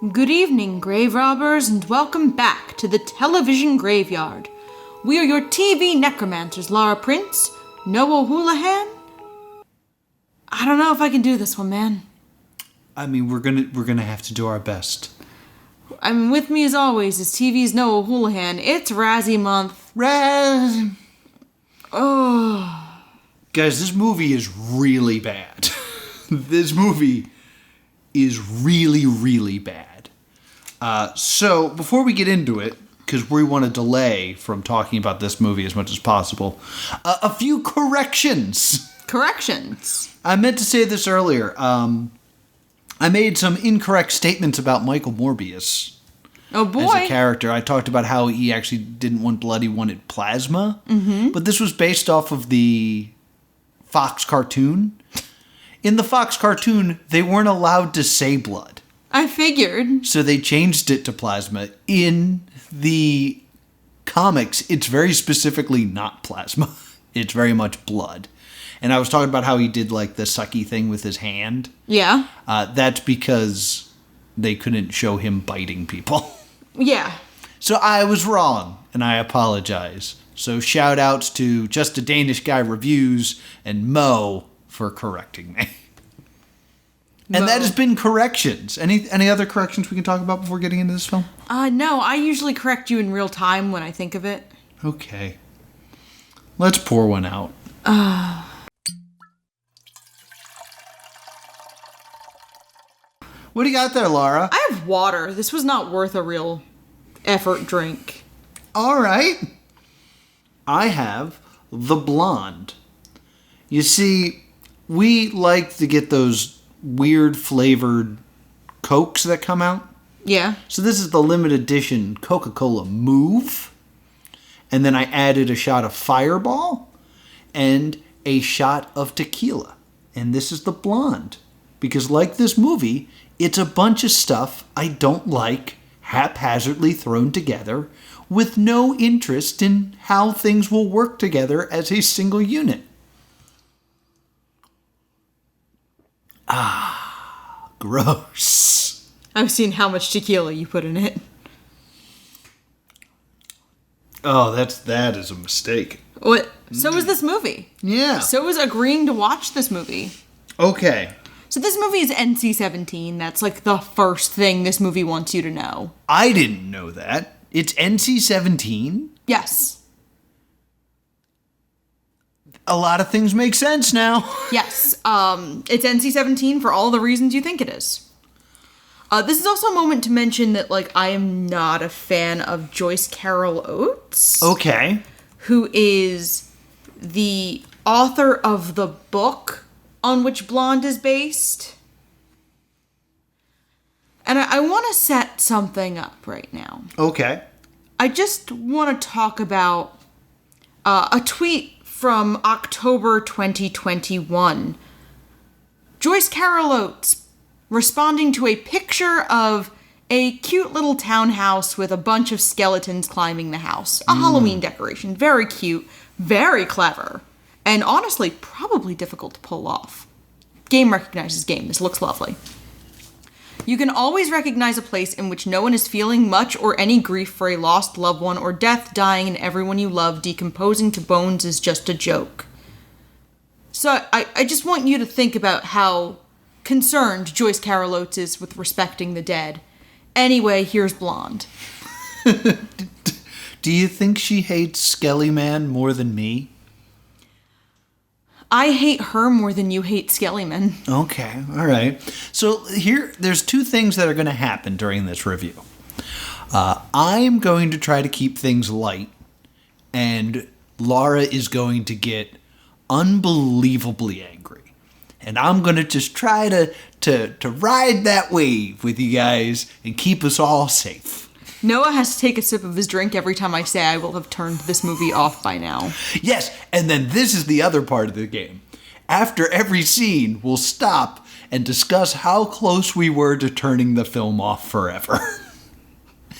Good evening, grave robbers, and welcome back to the television graveyard. We are your TV necromancers, Laura Prince, Noah Houlihan. I don't know if I can do this one, man. I mean, we're gonna have to do our best. I mean, with me as always is TV's Noah Houlihan. It's Razzie month. Oh. Guys, this movie is really bad. This movie is really, really bad. So, before we get into it, because we want to delay from talking about this movie as much as possible, a few corrections. Corrections. I meant to say this earlier. I made some incorrect statements about Michael Morbius. Oh, boy. As a character. I talked about how he actually didn't want blood, he wanted plasma. Mm-hmm. But this was based off of the Fox cartoon. In the Fox cartoon, they weren't allowed to say blood. I figured. So they changed it to plasma. In the comics, it's very specifically not plasma. It's very much blood. And I was talking about how he did like the sucky thing with his hand. Yeah. That's because they couldn't show him biting people. Yeah. So I was wrong, and I apologize. So shout outs to Just a Danish Guy Reviews and Mo for correcting me. And that has been corrections. Any other corrections we can talk about before getting into this film? No, I usually correct you in real time when I think of it. Okay. Let's pour one out. What do you got there, Laura? I have water. This was not worth a real effort drink. All right. I have the blonde. You see, we like to get those weird flavored Cokes that come out. Yeah. So this is the limited edition Coca-Cola Move. And then I added a shot of Fireball and a shot of tequila. And this is the blonde. Because like this movie, it's a bunch of stuff I don't like haphazardly thrown together with no interest in how things will work together as a single unit. Gross. I've seen how much tequila you put in it. Oh, that is a mistake. What? So is this movie. Yeah. So is agreeing to watch this movie. Okay. So this movie is NC-17. That's like the first thing this movie wants you to know. I didn't know that. It's NC-17? Yes. A lot of things make sense now. Yes. It's NC-17 for all the reasons you think it is. This is also a moment to mention that, like, I am not a fan of Joyce Carol Oates. Okay. Who is the author of the book on which Blonde is based. And I want to set something up right now. Okay. I just want to talk about a tweet from October 2021. Joyce Carol Oates responding to a picture of a cute little townhouse with a bunch of skeletons climbing the house. A Halloween decoration. Very cute. Very clever. And honestly, probably difficult to pull off. Game recognizes game. This looks lovely. You can always recognize a place in which no one is feeling much or any grief for a lost loved one or death, dying, and everyone you love decomposing to bones is just a joke. So I just want you to think about how concerned Joyce Carol Oates is with respecting the dead. Anyway, here's Blonde. Do you think she hates Skelly Man more than me? I hate her more than you hate Skellyman. Okay, all right. So there's two things that are going to happen during this review. I'm going to try to keep things light, and Laura is going to get unbelievably angry. And I'm going to just try to ride that wave with you guys and keep us all safe. Noah has to take a sip of his drink every time I say I will have turned this movie off by now. Yes, and then this is the other part of the game. After every scene, we'll stop and discuss how close we were to turning the film off forever.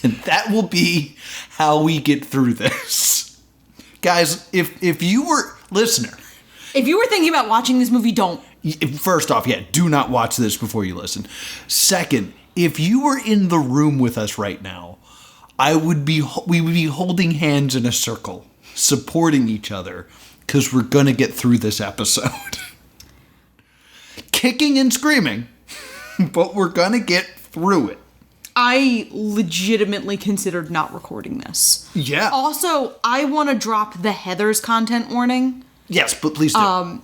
And that will be how we get through this. Guys, if you were... Listener. If you were thinking about watching this movie, don't. First off, do not watch this before you listen. Second, if you were in the room with us right now, we would be holding hands in a circle, supporting each other, because we're going to get through this episode. Kicking and screaming, but we're going to get through it. I legitimately considered not recording this. Yeah. Also, I want to drop the Heathers content warning. Yes, but please do.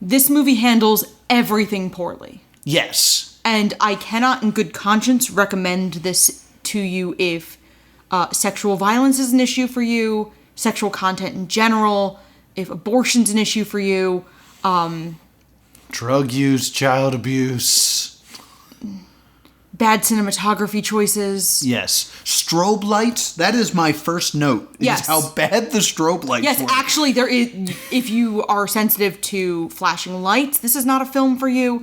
This movie handles everything poorly. Yes. And I cannot in good conscience recommend this to you if sexual violence is an issue for you, sexual content in general, if abortion's an issue for you. Drug use, child abuse. Bad cinematography choices. Yes. Strobe lights, that is my first note. Yes. Is how bad the strobe lights Yes, were. actually, there is. If you are sensitive to flashing lights, this is not a film for you.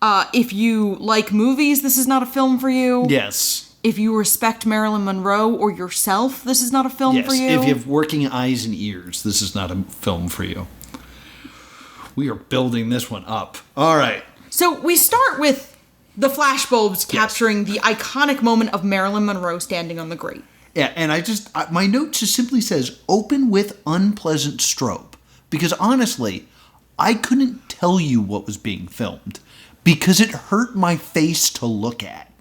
Yeah. If you like movies, this is not a film for you. Yes. If you respect Marilyn Monroe or yourself, this is not a film for you. If you have working eyes and ears, this is not a film for you. We are building this one up. All right. So we start with the flashbulbs capturing the iconic moment of Marilyn Monroe standing on the grate. Yeah, and my note just simply says, open with unpleasant strobe. Because honestly, I couldn't tell you what was being filmed. Because it hurt my face to look at.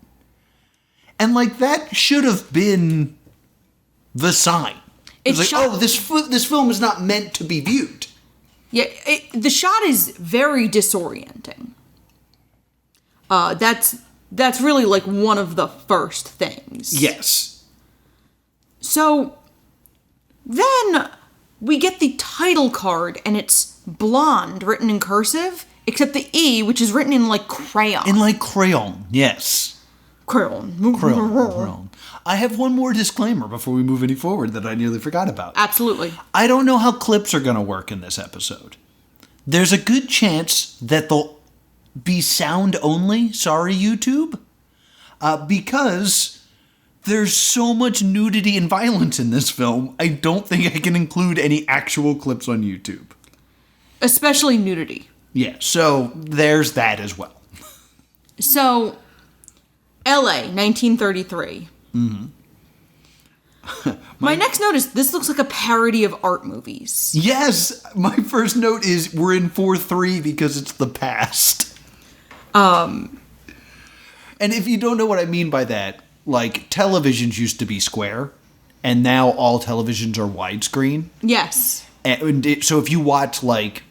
And that should have been the sign. It's like, this film is not meant to be viewed. Yeah, the shot is very disorienting. That's really one of the first things. Yes. So then we get the title card and it's blonde written in cursive, except the E, which is written in crayon. In crayon, yes. Crayon. I have one more disclaimer before we move any forward that I nearly forgot about. Absolutely. I don't know how clips are going to work in this episode. There's a good chance that they'll be sound only. Sorry, YouTube. Because there's so much nudity and violence in this film, I don't think I can include any actual clips on YouTube. Especially nudity. Yeah, so there's that as well. So, LA, 1933. Mm-hmm. My next note is this looks like a parody of art movies. Yes! My first note is we're in 4-3 because it's the past. And if you don't know what I mean by that, televisions used to be square, and now all televisions are widescreen. Yes. And so if you watch,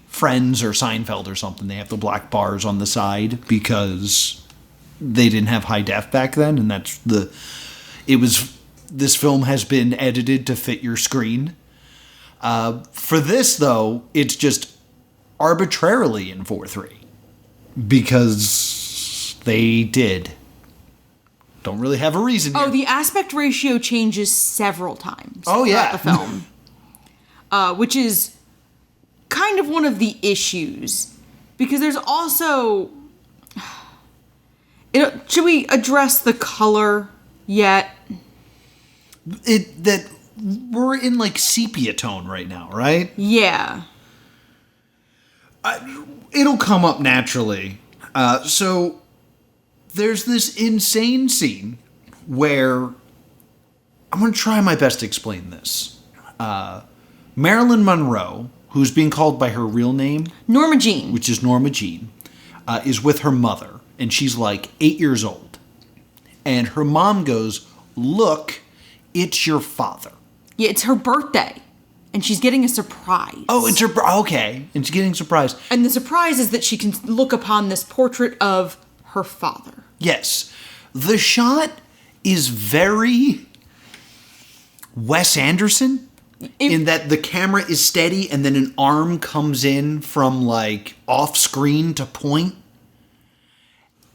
Friends or Seinfeld or something, they have the black bars on the side because they didn't have high def back then, and this film has been edited to fit your screen. For this, though, it's just arbitrarily in 4:3 because they did. Don't really have a reason here. Oh, the aspect ratio changes several times throughout the film. Which is kind of one of the issues. Because there's also... should we address the color yet? That we're in sepia tone right now, right? Yeah. It'll come up naturally. So there's this insane scene where I'm going to try my best to explain this. Marilyn Monroe, who's being called by her real name, Norma Jean, which is Norma Jean, is with her mother, and she's 8 years old. And her mom goes, "Look, it's your father." Yeah, it's her birthday, and she's getting a surprise. Oh, it's her... Okay, and she's getting a surprise. And the surprise is that she can look upon this portrait of her father. Yes. The shot is very Wes Anderson in that the camera is steady and then an arm comes in from off screen to point.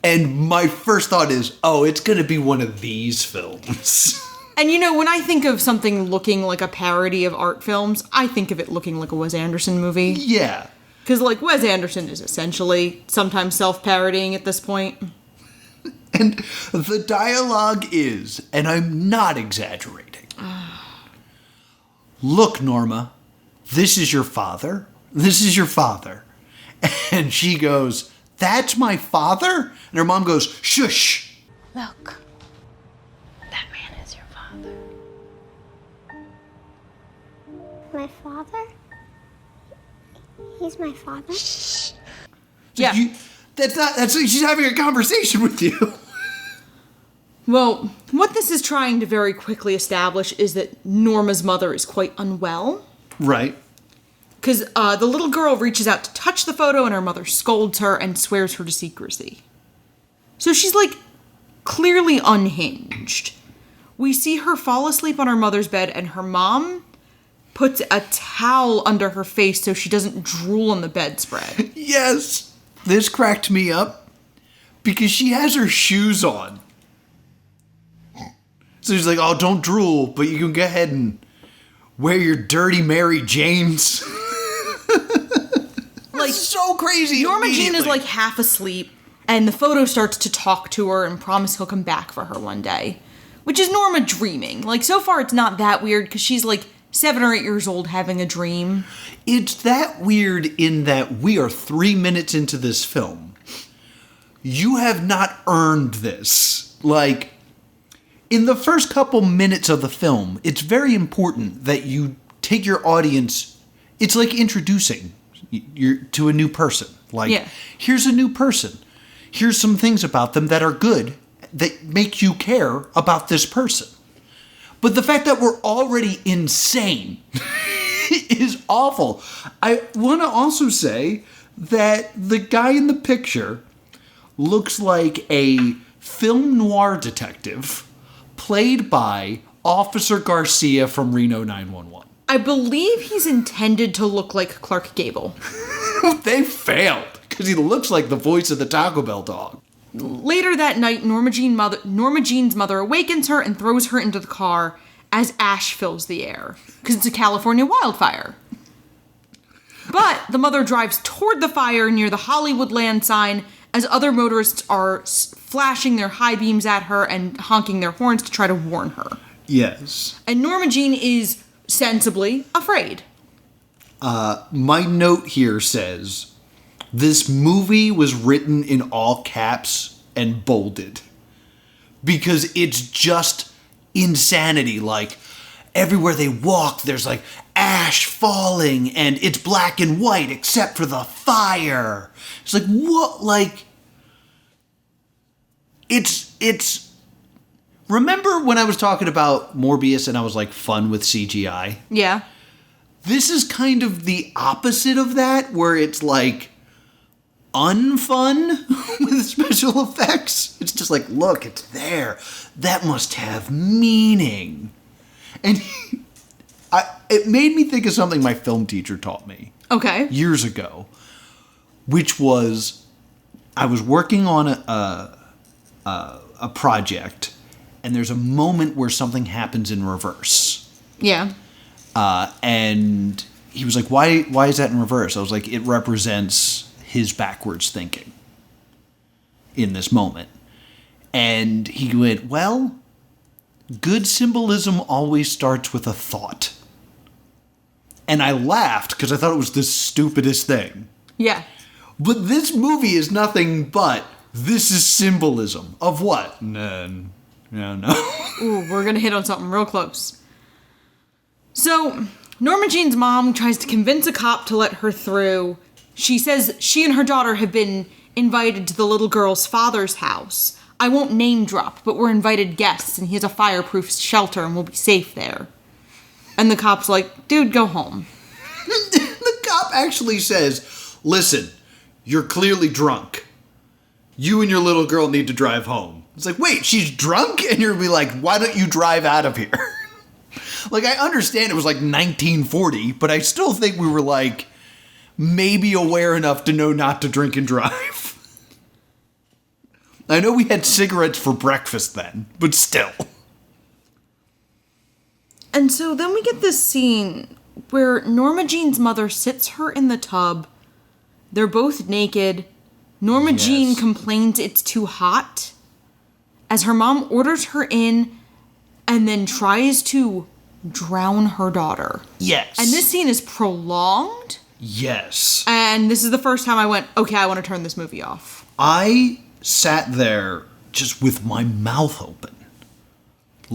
And my first thought is, oh, it's going to be one of these films. And when I think of something looking like a parody of art films, I think of it looking like a Wes Anderson movie. Yeah. Because, Wes Anderson is essentially sometimes self-parodying at this point. And the dialogue is, and I'm not exaggerating, "Look, Norma, this is your father. This is your father." And she goes, "That's my father?" And her mom goes, "Shush." Look, that man is your father. My father? He's my father? Yeah. She's having a conversation with you. Well, what this is trying to very quickly establish is that Norma's mother is quite unwell. Right. Because the little girl reaches out to touch the photo and her mother scolds her and swears her to secrecy. So she's, like, clearly unhinged. We see her fall asleep on her mother's bed and her mom puts a towel under her face so she doesn't drool on the bedspread. Yes. This cracked me up because she has her shoes on. So she's like, oh, don't drool, but you can go ahead and wear your dirty Mary Janes. Like, so crazy. Norma Jean is like half asleep, and the photo starts to talk to her and promise he'll come back for her one day. Which is Norma dreaming. Like, so far it's not that weird, because she's like 7 or 8 years old having a dream. It's that weird in that we are 3 minutes into this film. You have not earned this. Like, in the first couple minutes of the film, it's very important that you take your audience. It's like introducing you to a new person. Like, yeah. Here's a new person. Here's some things about them that are good, that make you care about this person. But the fact that we're already insane is awful. I want to also say that the guy in the picture looks like a film noir detective played by Officer Garcia from Reno 911. I believe he's intended to look like Clark Gable. They failed, because he looks like the voice of the Taco Bell dog. Later that night, Norma Jean's mother awakens her and throws her into the car as ash fills the air, because it's a California wildfire. But the mother drives toward the fire near the Hollywoodland sign as other motorists are flashing their high beams at her and honking their horns to try to warn her. Yes. And Norma Jean is sensibly afraid. My note here says, this movie was written in all caps and bolded. Because it's just insanity. Like, everywhere they walk, there's like ash falling and it's black and white except for the fire. It's like, what? Like, it's remember when I was talking about Morbius and I was like fun with CGI? Yeah. This is kind of the opposite of that, where it's like unfun with special effects. It's just like, look, it's there. That must have meaning. And it made me think of something my film teacher taught me. Okay. Years ago, which was, I was working on a project, and there's a moment where something happens in reverse. Yeah. And he was like, why is that in reverse? I was like, it represents his backwards thinking in this moment. And he went, well, good symbolism always starts with a thought. And I laughed because I thought it was the stupidest thing. Yeah. But this movie is nothing but, this is symbolism. Of what? No. Ooh, we're gonna hit on something real close. So, Norma Jean's mom tries to convince a cop to let her through. She says she and her daughter have been invited to the little girl's father's house. I won't name drop, but we're invited guests, and he has a fireproof shelter, and we'll be safe there. And the cop's like, dude, go home. The cop actually says, listen, you're clearly drunk. You and your little girl need to drive home. It's like, wait, she's drunk? And you're going to be like, why don't you drive out of here? Like, I understand it was like 1940, but I still think we were like maybe aware enough to know not to drink and drive. I know we had cigarettes for breakfast then, but still. And so then we get this scene where Norma Jean's mother sits her in the tub. They're both naked. Norma Jean complains it's too hot as her mom orders her in and then tries to drown her daughter. Yes. And this scene is prolonged. Yes. And this is the first time I went, okay, I want to turn this movie off. I sat there just with my mouth open.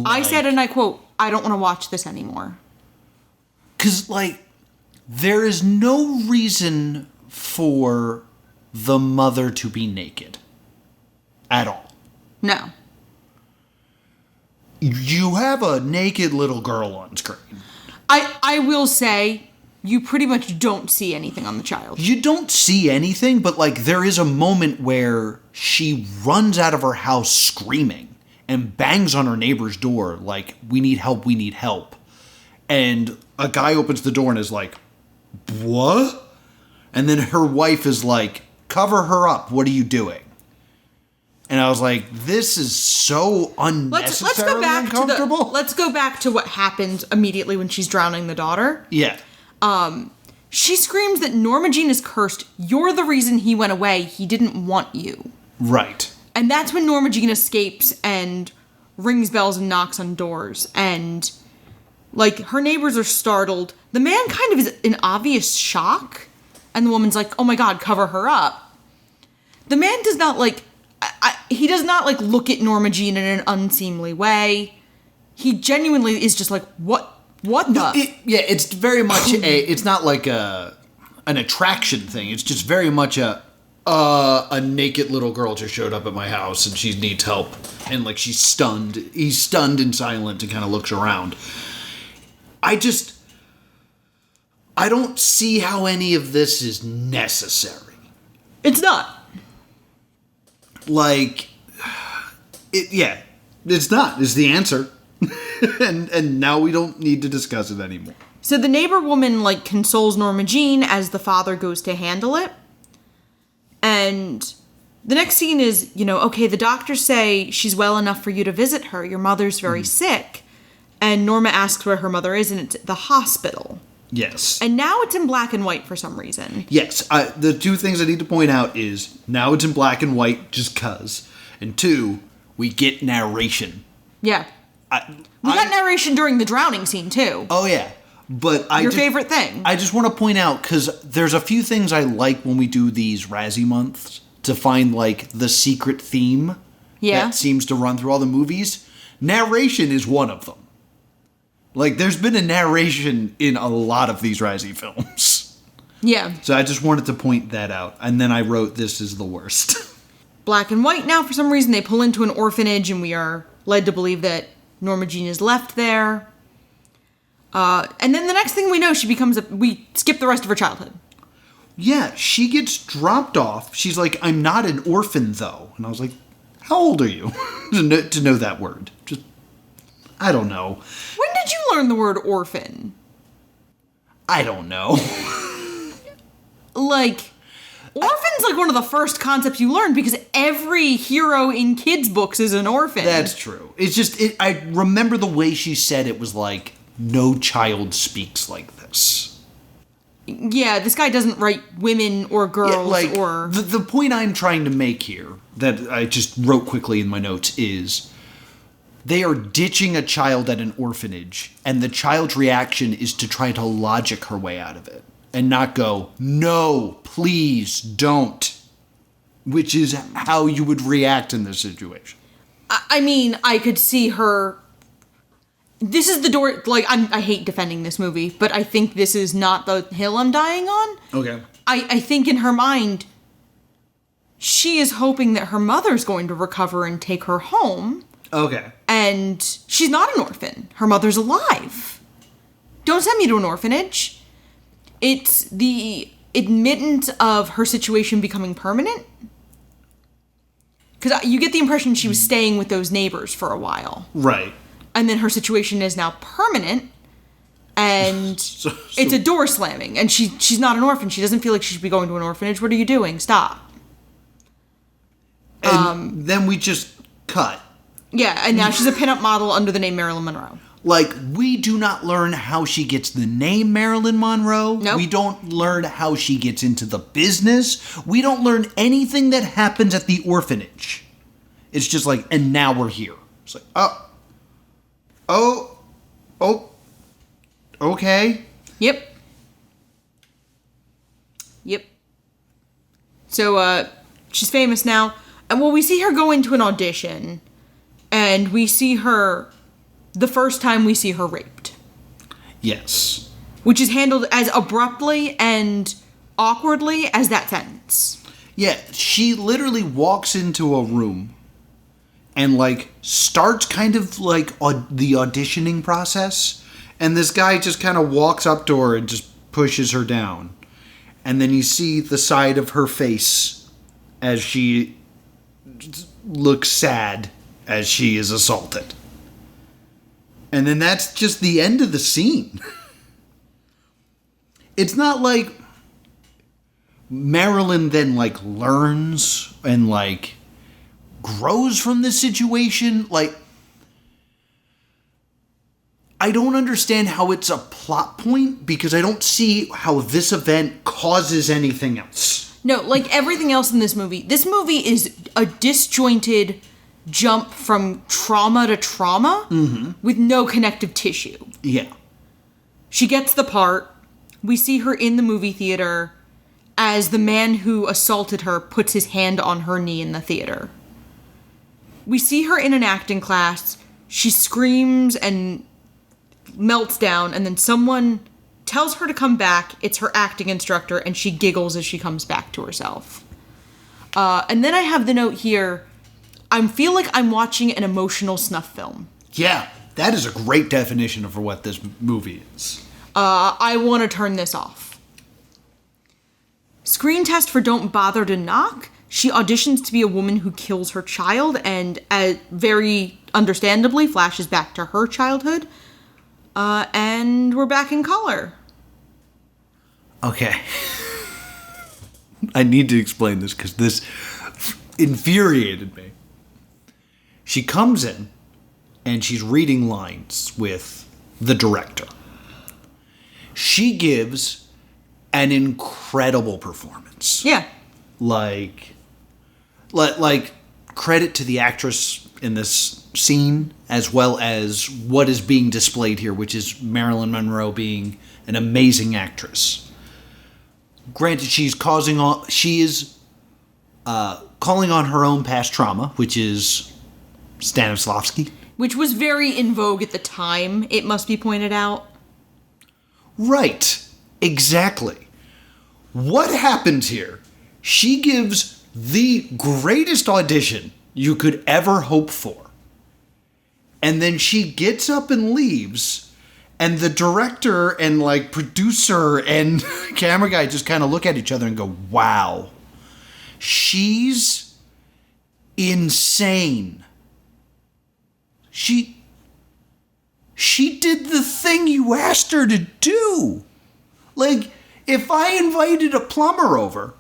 I said, and I quote, I don't want to watch this anymore. Because, like, there is no reason for the mother to be naked. At all. No. You have a naked little girl on screen. I will say, you pretty much don't see anything on the child. You don't see anything, but, like, there is a moment where she runs out of her house screaming and bangs on her neighbor's door, like, we need help, we need help. And a guy opens the door and is like, what? And then her wife is like, cover her up, what are you doing? And I was like, this is so unnecessarily uncomfortable. Let's go back to what happens immediately when she's drowning the daughter. Yeah. She screams that Norma Jean is cursed. You're the reason he went away. He didn't want you. Right. And that's when Norma Jean escapes and rings bells and knocks on doors. And, like, her neighbors are startled. The man kind of is in obvious shock. And the woman's like, oh my God, cover her up. The man does not, like, he does not, like, look at Norma Jean in an unseemly way. He genuinely is just like, what the? It's very much it's not like an attraction thing. It's just very much a naked little girl just showed up at my house and she needs help. And, like, she's stunned. He's stunned and silent and kind of looks around. I don't see how any of this is necessary. It's not. Like, it's not, is the answer. and now we don't need to discuss it anymore. So the neighbor woman, like, consoles Norma Jean as the father goes to handle it. And the next scene is, okay, the doctors say she's well enough for you to visit her. Your mother's very sick. And Norma asks where her mother is, and it's the hospital. Yes. And now it's in black and white for some reason. Yes. The two things I need to point out is, now it's in black and white just 'cause. And two, we get narration. Yeah. We got narration during the drowning scene, too. Oh, yeah. But Your favorite thing. I just want to point out, because there's a few things I like when we do these Razzie months, to find, like, the secret theme that seems to run through all the movies. Narration is one of them. Like, there's been a narration in a lot of these Razzie films. Yeah. So I just wanted to point that out. And then I wrote, this is the worst. Black and white now, for some reason, they pull into an orphanage, and we are led to believe that Norma Jean is left there. And then the next thing we know, we skip the rest of her childhood. Yeah, she gets dropped off. She's like, I'm not an orphan, though. And I was like, how old are you to know that word? Just, I don't know. When did you learn the word orphan? I don't know. Like, orphan's like one of the first concepts you learn because every hero in kids' books is an orphan. That's true. It's just, I remember the way she said it was like, no child speaks like this. Yeah, this guy doesn't write women or girls or... The point I'm trying to make here, that I just wrote quickly in my notes, is they are ditching a child at an orphanage, and the child's reaction is to try to logic her way out of it, and not go, no, please, don't. Which is how you would react in this situation. I mean, I could see her... This is the door, like, I hate defending this movie, but I think this is not the hill I'm dying on. Okay. I think in her mind, she is hoping that her mother's going to recover and take her home. Okay. And she's not an orphan. Her mother's alive. Don't send me to an orphanage. It's the admittance of her situation becoming permanent. Because you get the impression she was staying with those neighbors for a while. Right. And then her situation is now permanent, and it's a door slamming. And she's not an orphan. She doesn't feel like she should be going to an orphanage. What are you doing? Stop. And then we just cut. Yeah, and now she's a pinup model under the name Marilyn Monroe. Like, we do not learn how she gets the name Marilyn Monroe. Nope. We don't learn how she gets into the business. We don't learn anything that happens at the orphanage. It's just like, and now we're here. It's like, okay. Yep. So, she's famous now. well, we see her go into an audition, and we see her, the first time we see her raped. Yes. Which is handled as abruptly and awkwardly as that sentence. Yeah, she literally walks into a room and, like, starts kind of, like, the auditioning process, and this guy just kind of walks up to her and just pushes her down. And then you see the side of her face as she looks sad as she is assaulted. And then that's just the end of the scene. It's not like Marilyn then, like, learns and, like, grows from this situation. Like, I don't understand how it's a plot point, because I don't see how this event causes anything else. No, like everything else in this movie is a disjointed jump from trauma to trauma with no connective tissue. Yeah. She gets the part. We see her in the movie theater as the man who assaulted her puts his hand on her knee in the theater. We see her in an acting class. She screams and melts down, and then someone tells her to come back. It's her acting instructor, and she giggles as she comes back to herself. And then I have the note here, I feel like I'm watching an emotional snuff film. Yeah, that is a great definition for what this movie is. I want to turn this off. Screen test for Don't Bother to Knock. She auditions to be a woman who kills her child and very understandably flashes back to her childhood. And we're back in color. Okay. I need to explain this because this infuriated me. She comes in and she's reading lines with the director. She gives an incredible performance. Yeah. Like credit to the actress in this scene, as well as what is being displayed here, which is Marilyn Monroe being an amazing actress. Granted, she is calling on her own past trauma, which is Stanislavski. Which was very in vogue at the time, it must be pointed out. Right. Exactly. What happens here? She gives the greatest audition you could ever hope for. And then she gets up and leaves, and the director and, like, producer and camera guy just kind of look at each other and go, wow, she's insane. She did the thing you asked her to do. Like, if I invited a plumber over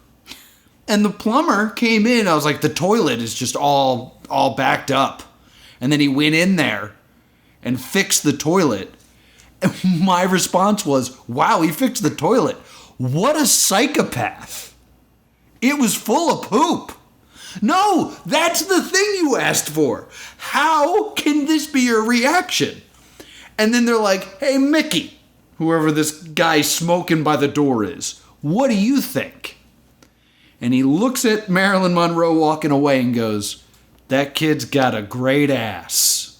and the plumber came in, I was like, the toilet is just all backed up. And then he went in there and fixed the toilet. And my response was, wow, he fixed the toilet. What a psychopath. It was full of poop. No, that's the thing you asked for. How can this be your reaction? And then they're like, hey, Mickey, whoever this guy smoking by the door is, what do you think? And he looks at Marilyn Monroe walking away and goes, that kid's got a great ass.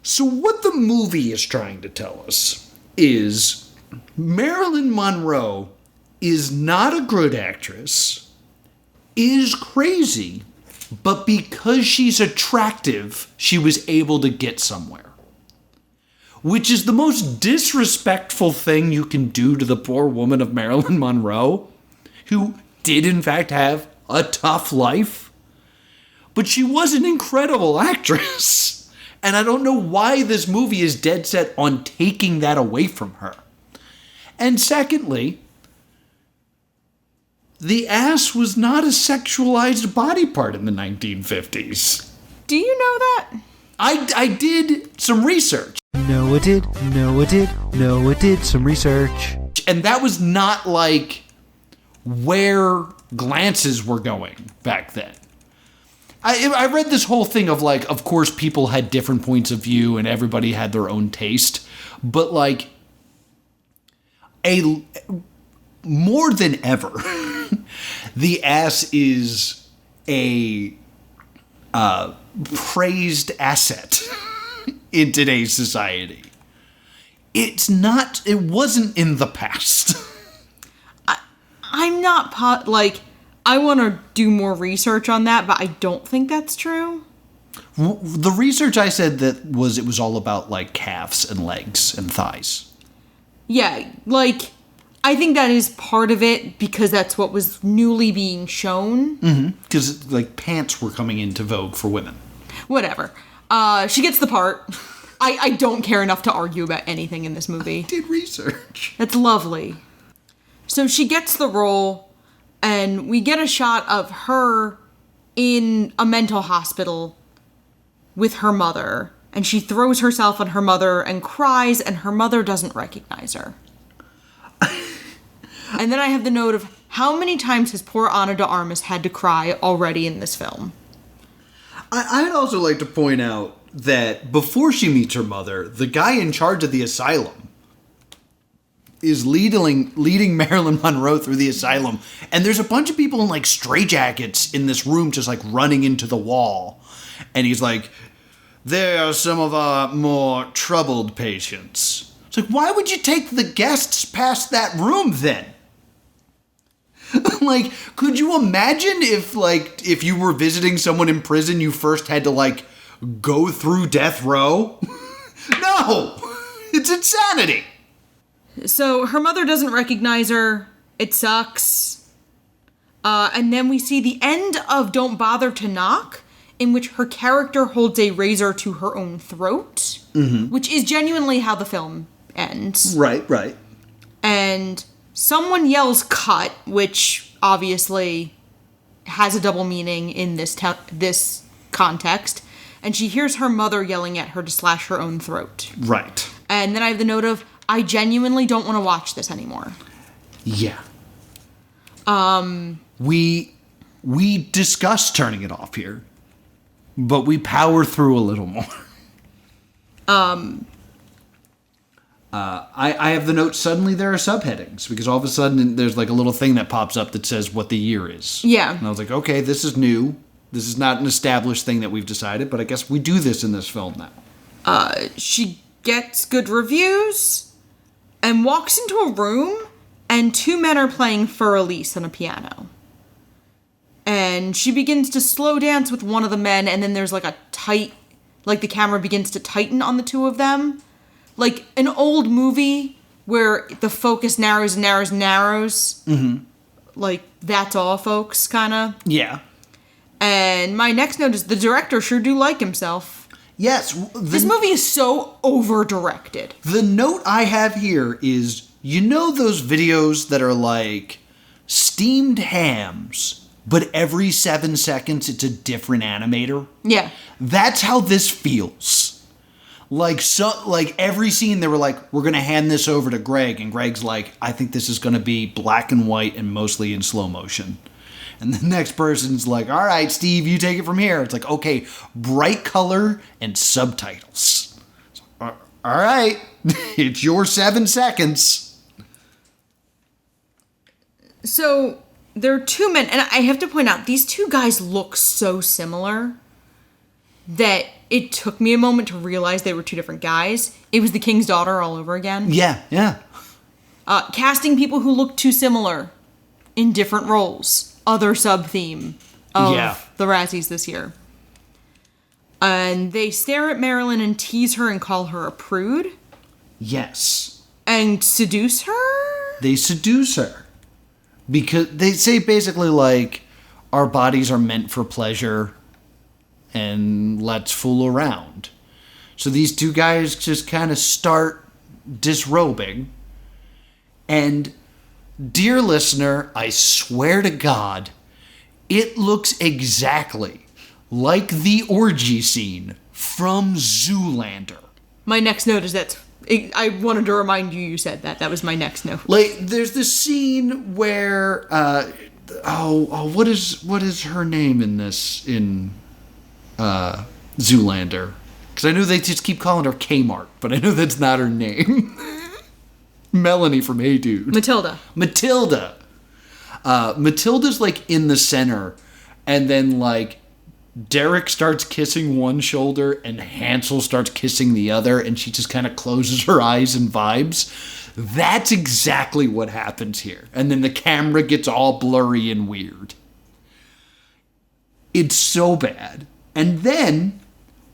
So what the movie is trying to tell us is Marilyn Monroe is not a good actress, is crazy, but because she's attractive, she was able to get somewhere. Which is the most disrespectful thing you can do to the poor woman of Marilyn Monroe, who did in fact have a tough life. But she was an incredible actress. And I don't know why this movie is dead set on taking that away from her. And secondly, the ass was not a sexualized body part in the 1950s. Do you know that? I did some research. No, it did. Some research. And that was not like where glances were going back then. I read this whole thing of like, of course people had different points of view and everybody had their own taste, but like more than ever, the ass is a praised asset in today's society. It wasn't in the past. I'm not I want to do more research on that, but I don't think that's true. The research I said it was all about like calves and legs and thighs. Yeah, like I think that is part of it because that's what was newly being shown. Because like pants were coming into vogue for women. Whatever. She gets the part. I don't care enough to argue about anything in this movie. I did research. That's lovely. So she gets the role, and we get a shot of her in a mental hospital with her mother. And she throws herself on her mother and cries, and her mother doesn't recognize her. And then I have the note of how many times has poor Ana de Armas had to cry already in this film. I'd also like to point out that before she meets her mother, the guy in charge of the asylum is leading Marilyn Monroe through the asylum. And there's a bunch of people in like straitjackets in this room just like running into the wall. And he's like, "They are some of our more troubled patients." It's like, why would you take the guests past that room then? Like, could you imagine if you were visiting someone in prison, you first had to like go through death row? No! It's insanity! So her mother doesn't recognize her. It sucks. And then we see the end of Don't Bother to Knock, in which her character holds a razor to her own throat, which is genuinely how the film ends. Right. And someone yells "cut," which obviously has a double meaning in this context. And she hears her mother yelling at her to slash her own throat. Right. And then I have the note of, I genuinely don't want to watch this anymore. Yeah. We discussed turning it off here, but we power through a little more. I have the note, suddenly there are subheadings, because all of a sudden there's like a little thing that pops up that says what the year is. Yeah. And I was like, okay, this is new. This is not an established thing that we've decided, but I guess we do this in this film now. She gets good reviews and walks into a room, and two men are playing Für Elise on a piano. And she begins to slow dance with one of the men, and then there's like the camera begins to tighten on the two of them. Like an old movie where the focus narrows and narrows and narrows. Mm-hmm. Like, that's all, folks, kind of. Yeah. And my next note is the director sure do like himself. Yes. This movie is so over-directed. The note I have here is, you know those videos that are like steamed hams, but every 7 seconds it's a different animator? Yeah. That's how this feels. Like every scene they were like, we're going to hand this over to Greg, and Greg's like, I think this is going to be black and white and mostly in slow motion. And the next person's like, all right, Steve, you take it from here. It's like, okay, bright color and subtitles. All right, it's your 7 seconds. So there are two men, and I have to point out, these two guys look so similar that it took me a moment to realize they were two different guys. It was The King's Daughter all over again. Yeah. Casting people who look too similar in different roles. Other sub-theme of the Razzies this year. And they stare at Marilyn and tease her and call her a prude. Yes. And seduce her? They seduce her. Because they say basically like, our bodies are meant for pleasure and let's fool around. So these two guys just kind of start disrobing. And dear listener, I swear to God, it looks exactly like the orgy scene from Zoolander. My next note is that I wanted to remind you said that. That was my next note. Like, there's this scene where, what is her name in this, in Zoolander? Because I know they just keep calling her Kmart, but I know that's not her name. Melanie from Hey Dude. Matilda. Matilda's like in the center, And then, like, Derek starts kissing one shoulder and Hansel starts kissing the other, and she just kind of closes her eyes and vibes. That's exactly what happens here. And then the camera gets all blurry and weird. It's so bad. And then,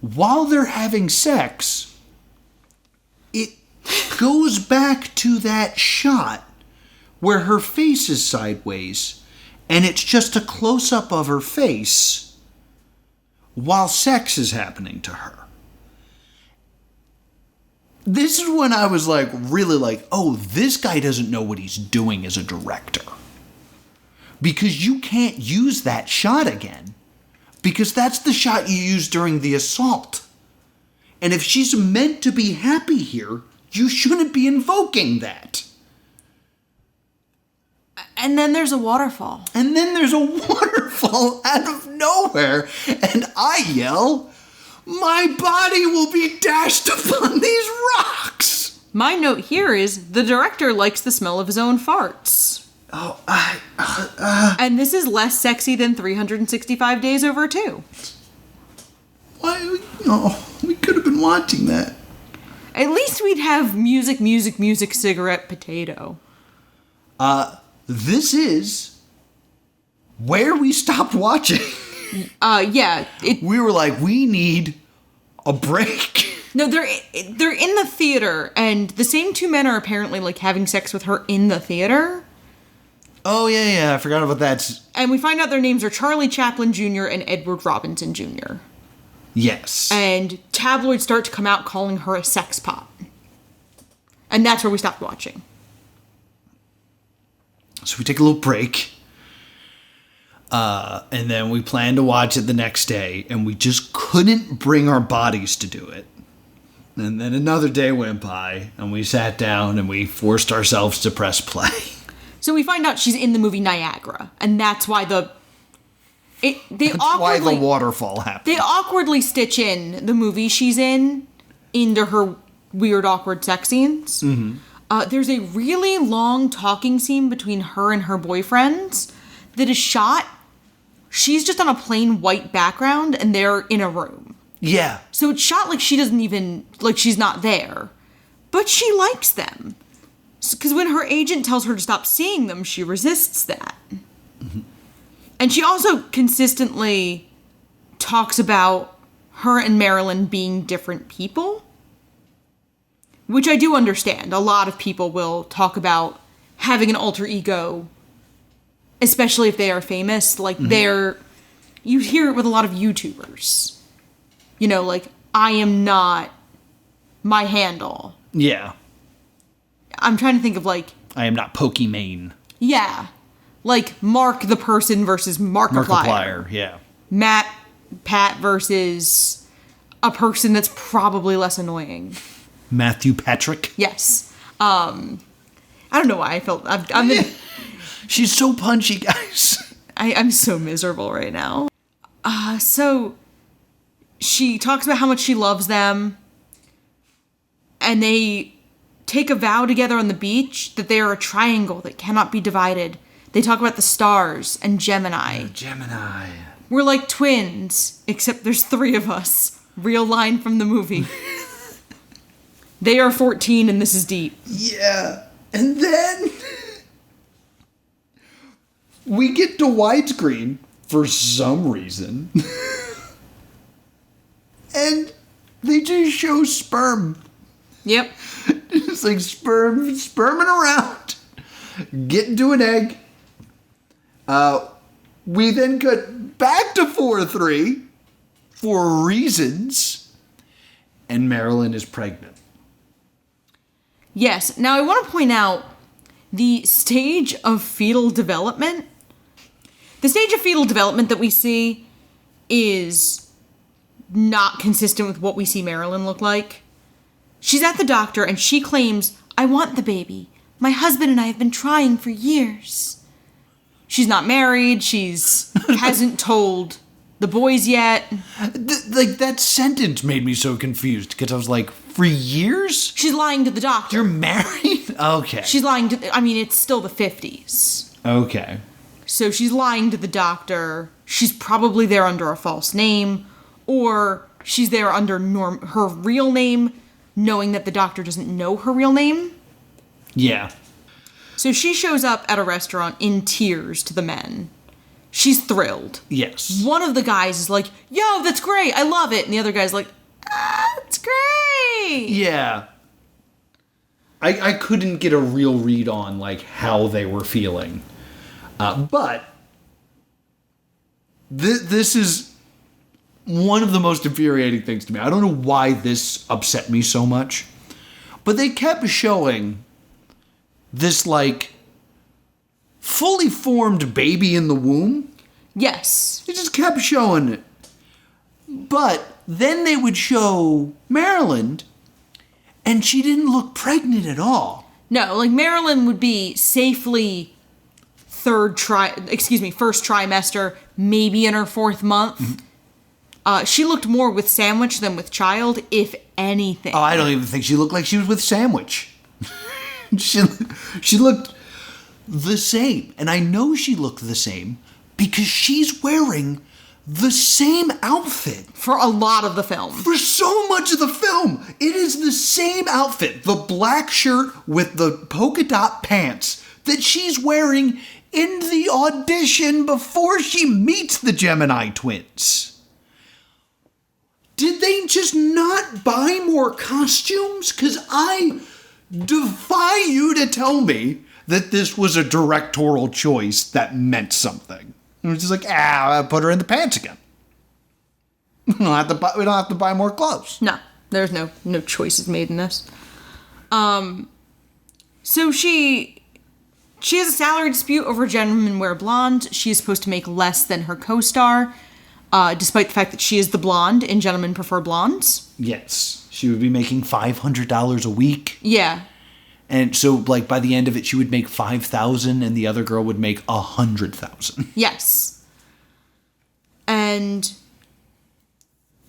while they're having sex, it goes back to that shot where her face is sideways, and it's just a close-up of her face while sex is happening to her. This is when I was like, really like, oh, this guy doesn't know what he's doing as a director. Because you can't use that shot again. Because that's the shot you used during the assault. And if she's meant to be happy here, you shouldn't be invoking that. And then there's a waterfall. And then there's a waterfall out of nowhere. And I yell, my body will be dashed upon these rocks. My note here is the director likes the smell of his own farts. Oh, And this is less sexy than 365 Days Over 2. Why? Oh, we could have been watching that. At least we'd have music, cigarette, potato. This is where we stopped watching. Yeah. We were like, we need a break. No, they're in the theater, and the same two men are apparently, like, having sex with her in the theater. Oh, yeah, I forgot about that. And we find out their names are Charlie Chaplin Jr. and Edward Robinson Jr. Yes. And tabloids start to come out calling her a sex pot. And that's where we stopped watching. So we take a little break. And then we planned to watch it the next day, and we just couldn't bring our bodies to do it. And then another day went by, and we sat down, and we forced ourselves to press play. So we find out she's in the movie Niagara, and that's why That's why the waterfall happened. They awkwardly stitch in the movie she's in into her weird, awkward sex scenes. Mm-hmm. There's a really long talking scene between her and her boyfriends that is shot. She's just on a plain white background, and they're in a room. Yeah. So it's shot like she doesn't even, like she's not there. But she likes them. Because when her agent tells her to stop seeing them, she resists that. Mm-hmm. And she also consistently talks about her and Marilyn being different people. Which I do understand. A lot of people will talk about having an alter ego, especially if they are famous. Like, you hear it with a lot of YouTubers. You know, like, I am not my handle. Yeah. I'm trying to think of, like... I am not Pokimane. Yeah. Like, Mark the person versus Markiplier. Yeah. Pat versus a person that's probably less annoying. Matthew Patrick. Yes. I don't know why I felt... I'm in, She's so punchy, guys. I'm so miserable right now. So she talks about how much she loves them, and they take a vow together on the beach that they are a triangle that cannot be divided. They talk about the stars and Gemini. Gemini. We're like twins, except there's 3 of us. Real line from the movie. They are 14 and this is deep. Yeah. And then we get to widescreen for some reason. And they just show sperm. Yep. It's like sperming around. Getting to an egg. We then cut back to 4-3 for reasons. And Marilyn is pregnant. Yes. Now I want to point out the stage of fetal development. The stage of fetal development that we see is not consistent with what we see Marilyn look like. She's at the doctor and she claims, I want the baby. My husband and I have been trying for years. She's not married. Hasn't told the boys yet. Like, that sentence made me so confused because I was like, for years? She's lying to the doctor. You're married? Okay. She's lying to, it's still the 50s. Okay. So she's lying to the doctor. she's probably there under a false name, or she's there under her real name, knowing that the doctor doesn't know her real name. Yeah. So she shows up at a restaurant in tears to the men. She's thrilled. Yes. One of the guys is like, yo, that's great, I love it. And the other guy's like, it's great. Yeah. I couldn't get a real read on, like, how they were feeling. But this is one of the most infuriating things to me. I don't know why this upset me so much. But they kept showing this, like, fully formed baby in the womb. Yes. They just kept showing it. But then they would show Marilyn, and she didn't look pregnant at all. No, like Marilyn would be safely first trimester, maybe in her 4th month. Mm-hmm. She looked more with Sandwich than with child, if anything. Oh, I don't even think she looked like she was with Sandwich. She looked the same. And I know she looked the same because she's wearing the same outfit. For a lot of the film. For so much of the film. It is the same outfit. The black shirt with the polka dot pants that she's wearing in the audition before she meets the Gemini twins. Did they just not buy more costumes? Because I defy you to tell me that this was a directorial choice that meant something. It was just like, I put her in the pants again. We don't have to buy more clothes. No, there's no choices made in this. So she has a salary dispute over Gentlemen Wear Blonde. She is supposed to make less than her co-star, despite the fact that she is the blonde and Gentlemen Prefer Blondes. Yes, she would be making $500 a week. Yeah. And so, like, by the end of it, she would make $5,000 and the other girl would make $100,000. Yes. And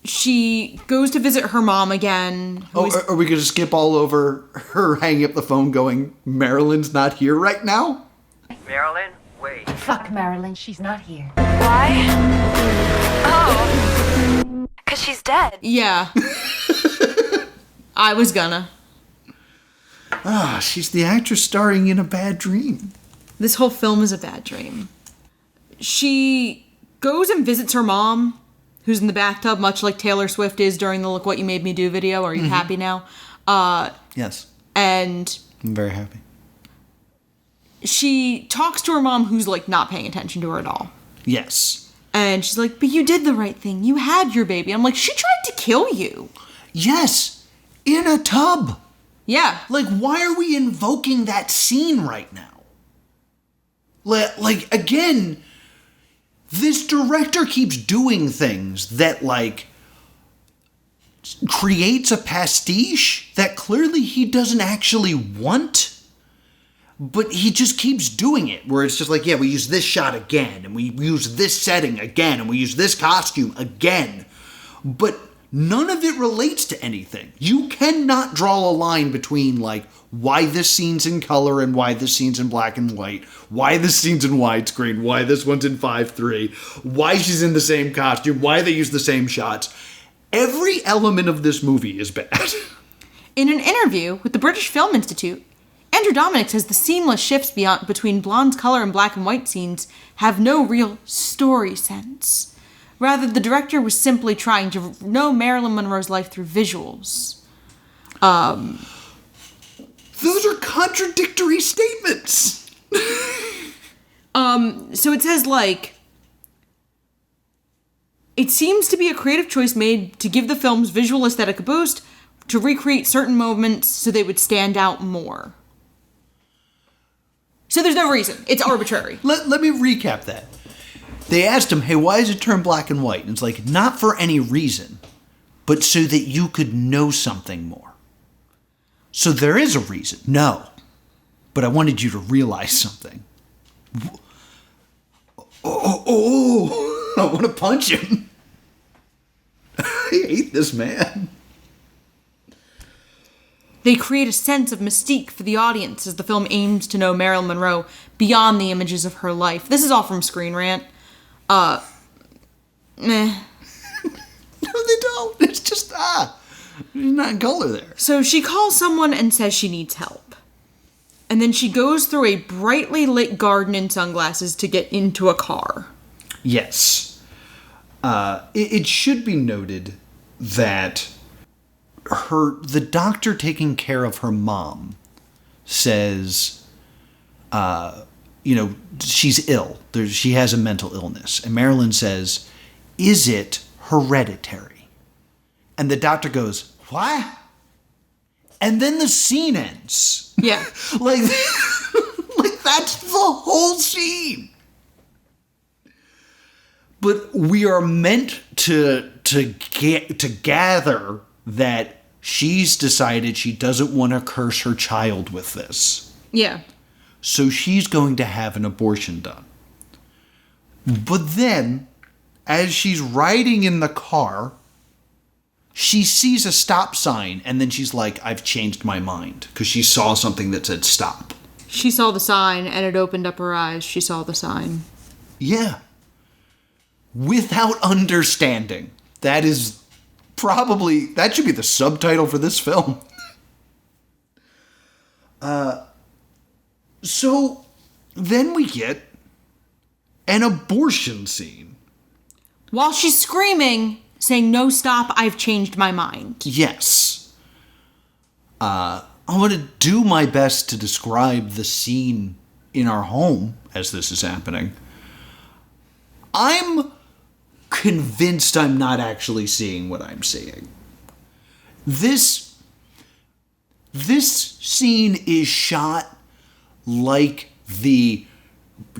she goes to visit her mom again. Are we going to skip all over her hanging up the phone going, Marilyn's not here right now? Marilyn, wait. Fuck Marilyn, she's not here. Why? Oh. Because she's dead. Yeah. I was gonna. She's the actress starring in A Bad Dream. This whole film is a bad dream. She goes and visits her mom, who's in the bathtub, much like Taylor Swift is during the Look What You Made Me Do video. Are you happy now? Yes. And I'm very happy. she talks to her mom, who's, like, not paying attention to her at all. Yes. And she's like, but you did the right thing. You had your baby. I'm like, she tried to kill you. Yes. In a tub. Yeah. Like, why are we invoking that scene right now? Like, again, this director keeps doing things that, like, creates a pastiche that clearly he doesn't actually want, but he just keeps doing it, where it's just like, yeah, we use this shot again, and we use this setting again, and we use this costume again, but none of it relates to anything. You cannot draw a line between, like, why this scene's in color and why this scene's in black and white, why this scene's in widescreen, why this one's in 5:3, why she's in the same costume, why they use the same shots. Every element of this movie is bad. In an interview with the British Film Institute, Andrew Dominic says the seamless shifts between blonde's color and black and white scenes have no real story sense. Rather, the director was simply trying to know Marilyn Monroe's life through visuals. Those are contradictory statements. So it says, like, it seems to be a creative choice made to give the film's visual aesthetic a boost, to recreate certain moments so they would stand out more. So there's no reason. It's arbitrary. Let me recap that. They asked him, hey, why is it turned black and white? And it's like, not for any reason, but so that you could know something more. So there is a reason. No. But I wanted you to realize something. Oh, I want to punch him. I hate this man. They create a sense of mystique for the audience as the film aims to know Marilyn Monroe beyond the images of her life. This is all from Screen Rant. Meh. No, they don't. It's just, there's not color there. So she calls someone and says she needs help. And then she goes through a brightly lit garden in sunglasses to get into a car. Yes. It should be noted that the doctor taking care of her mom says, she's ill. She has a mental illness. And Marilyn says, is it hereditary? And the doctor goes, what? And then the scene ends. Yeah. like that's the whole scene. But we are meant to gather that she's decided she doesn't want to curse her child with this. Yeah. So she's going to have an abortion done. But then, as she's riding in the car, she sees a stop sign, and then she's like, I've changed my mind. Because she saw something that said stop. She saw the sign, and it opened up her eyes. She saw the sign. Yeah. Without understanding. That should be the subtitle for this film. So then we get an abortion scene. While she's screaming, saying, no, stop, I've changed my mind. Yes. I want to do my best to describe the scene in our home as this is happening. I'm convinced I'm not actually seeing what I'm seeing. This scene is shot like the,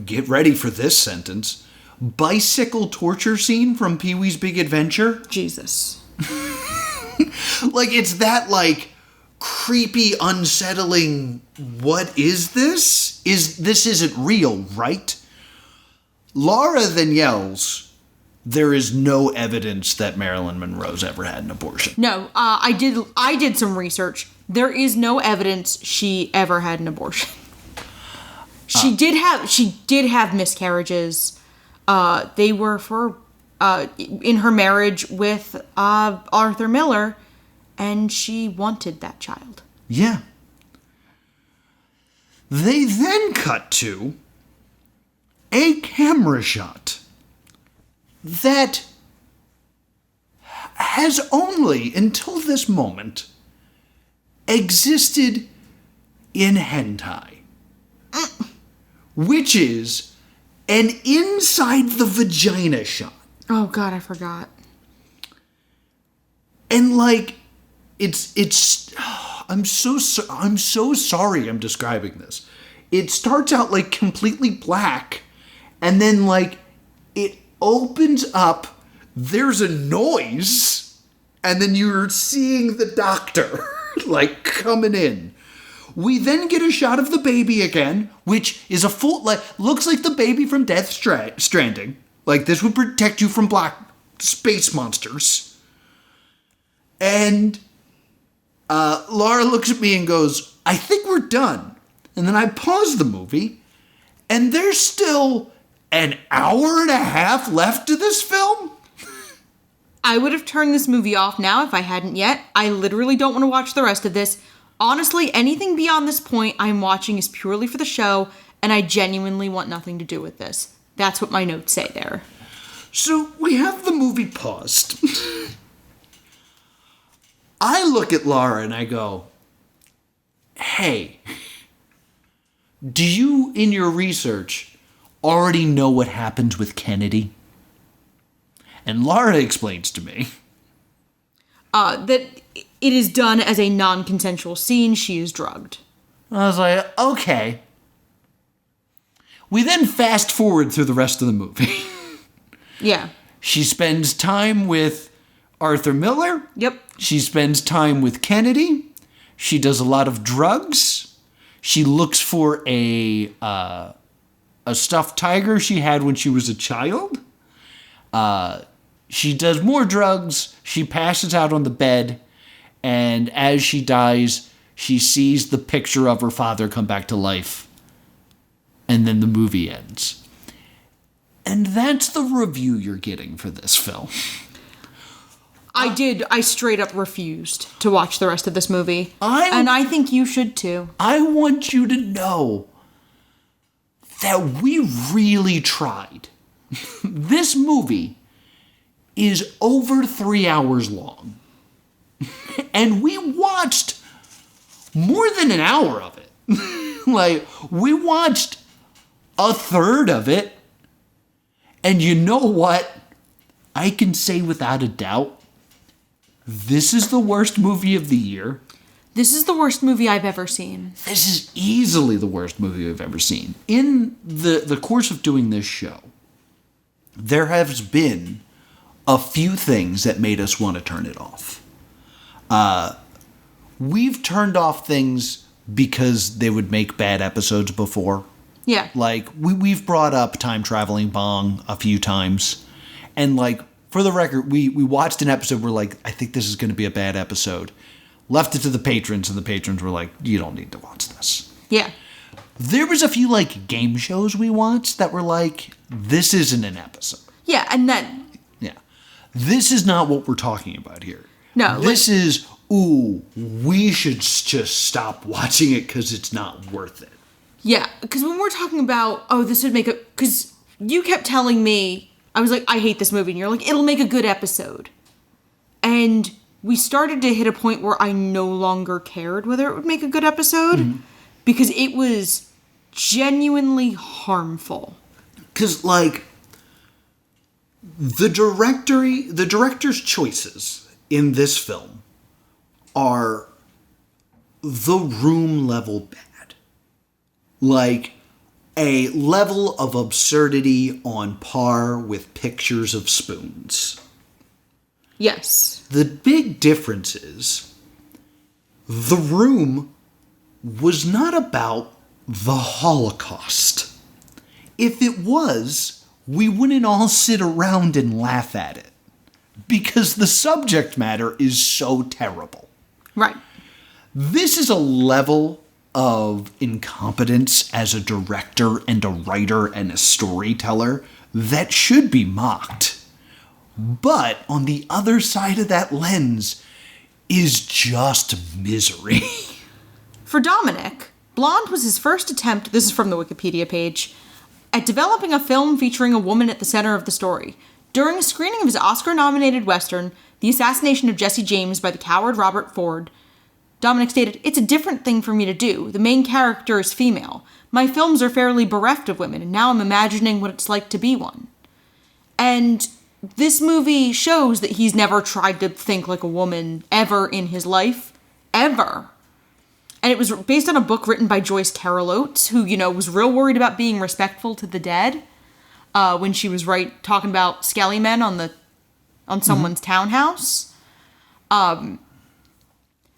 get ready for this sentence, bicycle torture scene from Pee-wee's Big Adventure. Jesus. Like, it's that, like, creepy, unsettling, what is this? This isn't real, right? Laura then yells, there is no evidence that Marilyn Monroe's ever had an abortion. No, I did some research. There is no evidence she ever had an abortion. She did have miscarriages. They were for in her marriage with Arthur Miller, and she wanted that child. Yeah. They then cut to a camera shot that has only, until this moment, existed in hentai. Which is an inside the vagina shot. Oh God, I forgot. And like, it's. I'm so sorry I'm describing this. It starts out like completely black, and then like it opens up. There's a noise, and then you're seeing the doctor like coming in. We then get a shot of the baby again, which is a full, like, looks like the baby from Death Stranding. Like, this would protect you from black space monsters. And Laura looks at me and goes, I think we're done. And then I pause the movie, and there's still an hour and a half left to this film? I would have turned this movie off now if I hadn't yet. I literally don't want to watch the rest of this. Honestly, anything beyond this point I'm watching is purely for the show, and I genuinely want nothing to do with this. That's what my notes say there. So we have the movie paused. I look at Laura and I go, hey, do you, in your research, already know what happens with Kennedy? And Laura explains to me that it is done as a non-consensual scene. She is drugged. I was like, okay. We then fast forward through the rest of the movie. Yeah. She spends time with Arthur Miller. Yep. She spends time with Kennedy. She does a lot of drugs. She looks for a stuffed tiger she had when she was a child. She does more drugs. She passes out on the bed. And as she dies, she sees the picture of her father come back to life. And then the movie ends. And that's the review you're getting for this film. I straight up refused to watch the rest of this movie. And I think you should too. I want you to know that we really tried. This movie is over 3 hours long. And we watched more than an hour of it. Like, we watched a third of it. And you know what? I can say without a doubt, this is the worst movie of the year. This is the worst movie I've ever seen. This is easily the worst movie I've ever seen. In the course of doing this show, there has been a few things that made us want to turn it off. We've turned off things because they would make bad episodes before. Yeah. Like, we've brought up Time Traveling Bong a few times. And, like, for the record, we watched an episode where, like, I think this is going to be a bad episode. Left it to the patrons, and the patrons were like, you don't need to watch this. Yeah. There was a few, like, game shows we watched that were like, this isn't an episode. Yeah, and then... Yeah. This is not what we're talking about here. No. This is, we should just stop watching it because it's not worth it. Yeah, because when we're talking about, this would make a... Because you kept telling me, I was like, I hate this movie. And you're like, it'll make a good episode. And we started to hit a point where I no longer cared whether it would make a good episode. Mm-hmm. Because it was genuinely harmful. Because, like, the director's choices in this film are the room level bad. Like, a level of absurdity on par with Pictures of Spoons. Yes. The big difference is, The Room was not about the Holocaust. If it was, we wouldn't all sit around and laugh at it. Because the subject matter is so terrible. Right. This is a level of incompetence as a director and a writer and a storyteller that should be mocked. But on the other side of that lens is just misery. For Dominic, Blonde was his first attempt, this is from the Wikipedia page, at developing a film featuring a woman at the center of the story. During a screening of his Oscar-nominated Western, The Assassination of Jesse James by the coward Robert Ford, Dominic stated, "It's a different thing for me to do. The main character is female. My films are fairly bereft of women, and now I'm imagining what it's like to be one." And this movie shows that he's never tried to think like a woman ever in his life. Ever. And it was based on a book written by Joyce Carol Oates, who, was real worried about being respectful to the dead when she was talking about skelly men on someone's townhouse.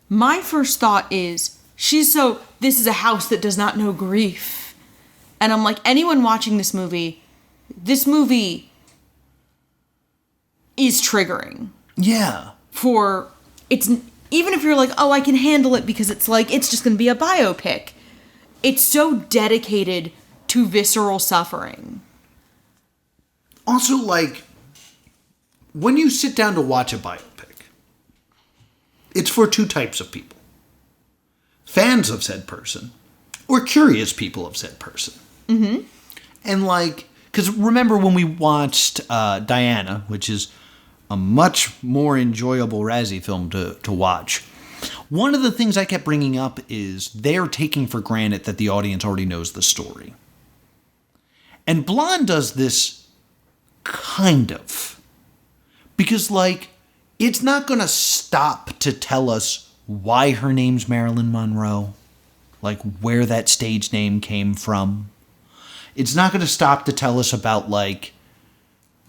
My first thought is, this is a house that does not know grief. And I'm like, anyone watching this movie is triggering. Yeah. Even if you're like, I can handle it because it's just going to be a biopic. It's so dedicated to visceral suffering. Also, when you sit down to watch a biopic, it's for two types of people. Fans of said person, or curious people of said person. Mm-hmm. And because remember when we watched Diana, which is a much more enjoyable Razzie film to watch, one of the things I kept bringing up is they're taking for granted that the audience already knows the story. And Blonde does this kind of. Because, it's not going to stop to tell us why her name's Marilyn Monroe, where that stage name came from. It's not going to stop to tell us about,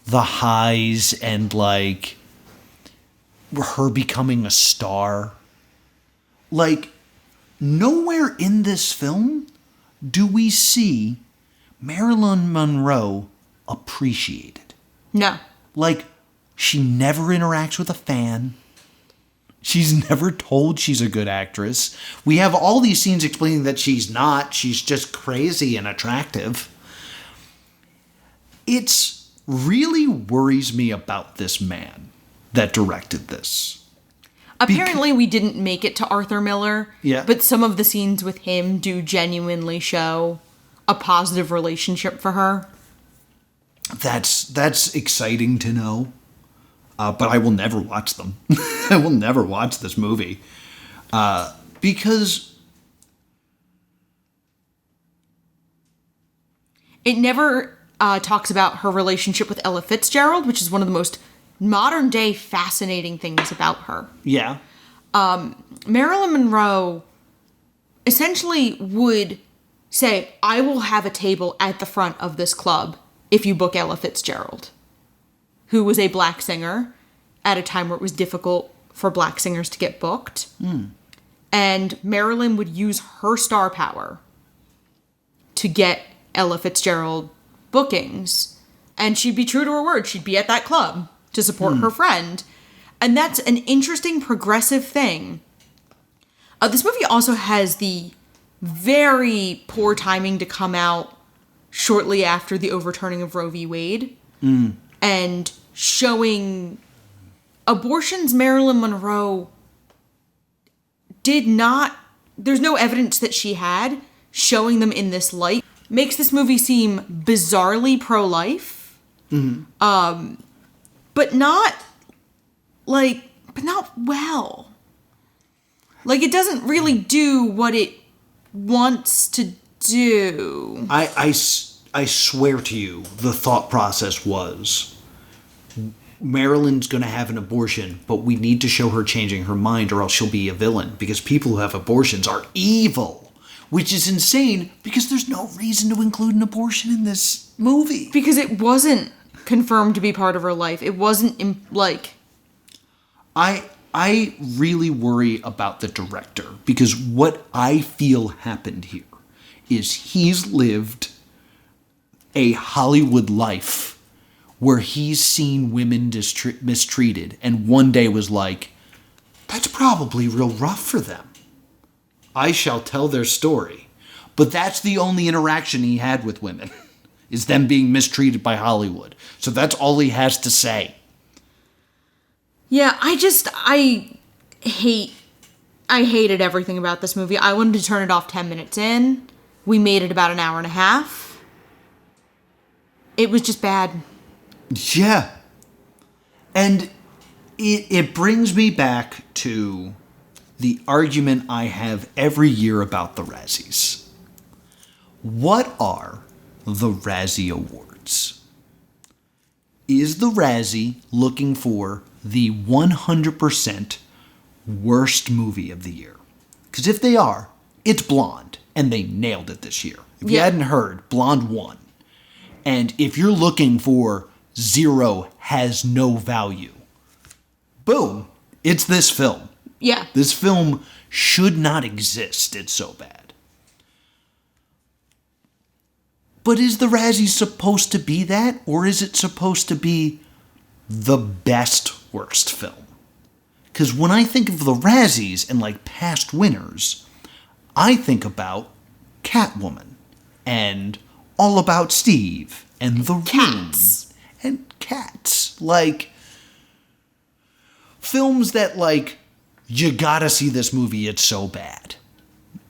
the highs and, her becoming a star. Nowhere in this film do we see Marilyn Monroe appreciated. No. She never interacts with a fan. She's never told she's a good actress. We have all these scenes explaining that she's not. She's just crazy and attractive. It's really worries me about this man that directed this. Apparently, we didn't make it to Arthur Miller. Yeah. But some of the scenes with him do genuinely show a positive relationship for her. That's exciting to know. But I will never watch them. I will never watch this movie. Because it never talks about her relationship with Ella Fitzgerald, which is one of the most modern day fascinating things about her. yeah. Marilyn Monroe essentially would say, I will have a table at the front of this club if you book Ella Fitzgerald, who was a black singer at a time where it was difficult for black singers to get booked. And Marilyn would use her star power to get Ella Fitzgerald bookings. And she'd be true to her word. She'd be at that club to support her friend. And that's an interesting progressive thing. This movie also has the very poor timing to come out shortly after the overturning of Roe v. Wade. And showing abortions Marilyn Monroe did not, there's no evidence that she had, showing them in this light makes this movie seem bizarrely pro-life. But not well. Like, it doesn't really do what it wants to do. I swear to you, the thought process was, Marilyn's going to have an abortion, but we need to show her changing her mind or else she'll be a villain, because people who have abortions are evil. Which is insane, because there's no reason to include an abortion in this movie. Because it wasn't confirmed to be part of her life. It wasn't, I really worry about the director, because what I feel happened here is he's lived a Hollywood life where he's seen women mistreated and one day was like, that's probably real rough for them. I shall tell their story. But that's the only interaction he had with women, is them being mistreated by Hollywood. So that's all he has to say. Yeah, I hated everything about this movie. I wanted to turn it off 10 minutes in. We made it about an hour and a half. It was just bad. Yeah. And it brings me back to the argument I have every year about the Razzies. What are the Razzie Awards? Is the Razzie looking for the 100% worst movie of the year? Because if they are, it's Blonde, and they nailed it this year. If you hadn't heard, Blonde won. And if you're looking for zero has no value, boom, it's this film. Yeah. This film should not exist. It's so bad. But is the Razzie supposed to be that? Or is it supposed to be the best worst film? Because when I think of the Razzies and like past winners, I think about Catwoman and All About Steve and The Cats. Room and Cats. Like, films that, like, you gotta see this movie, it's so bad.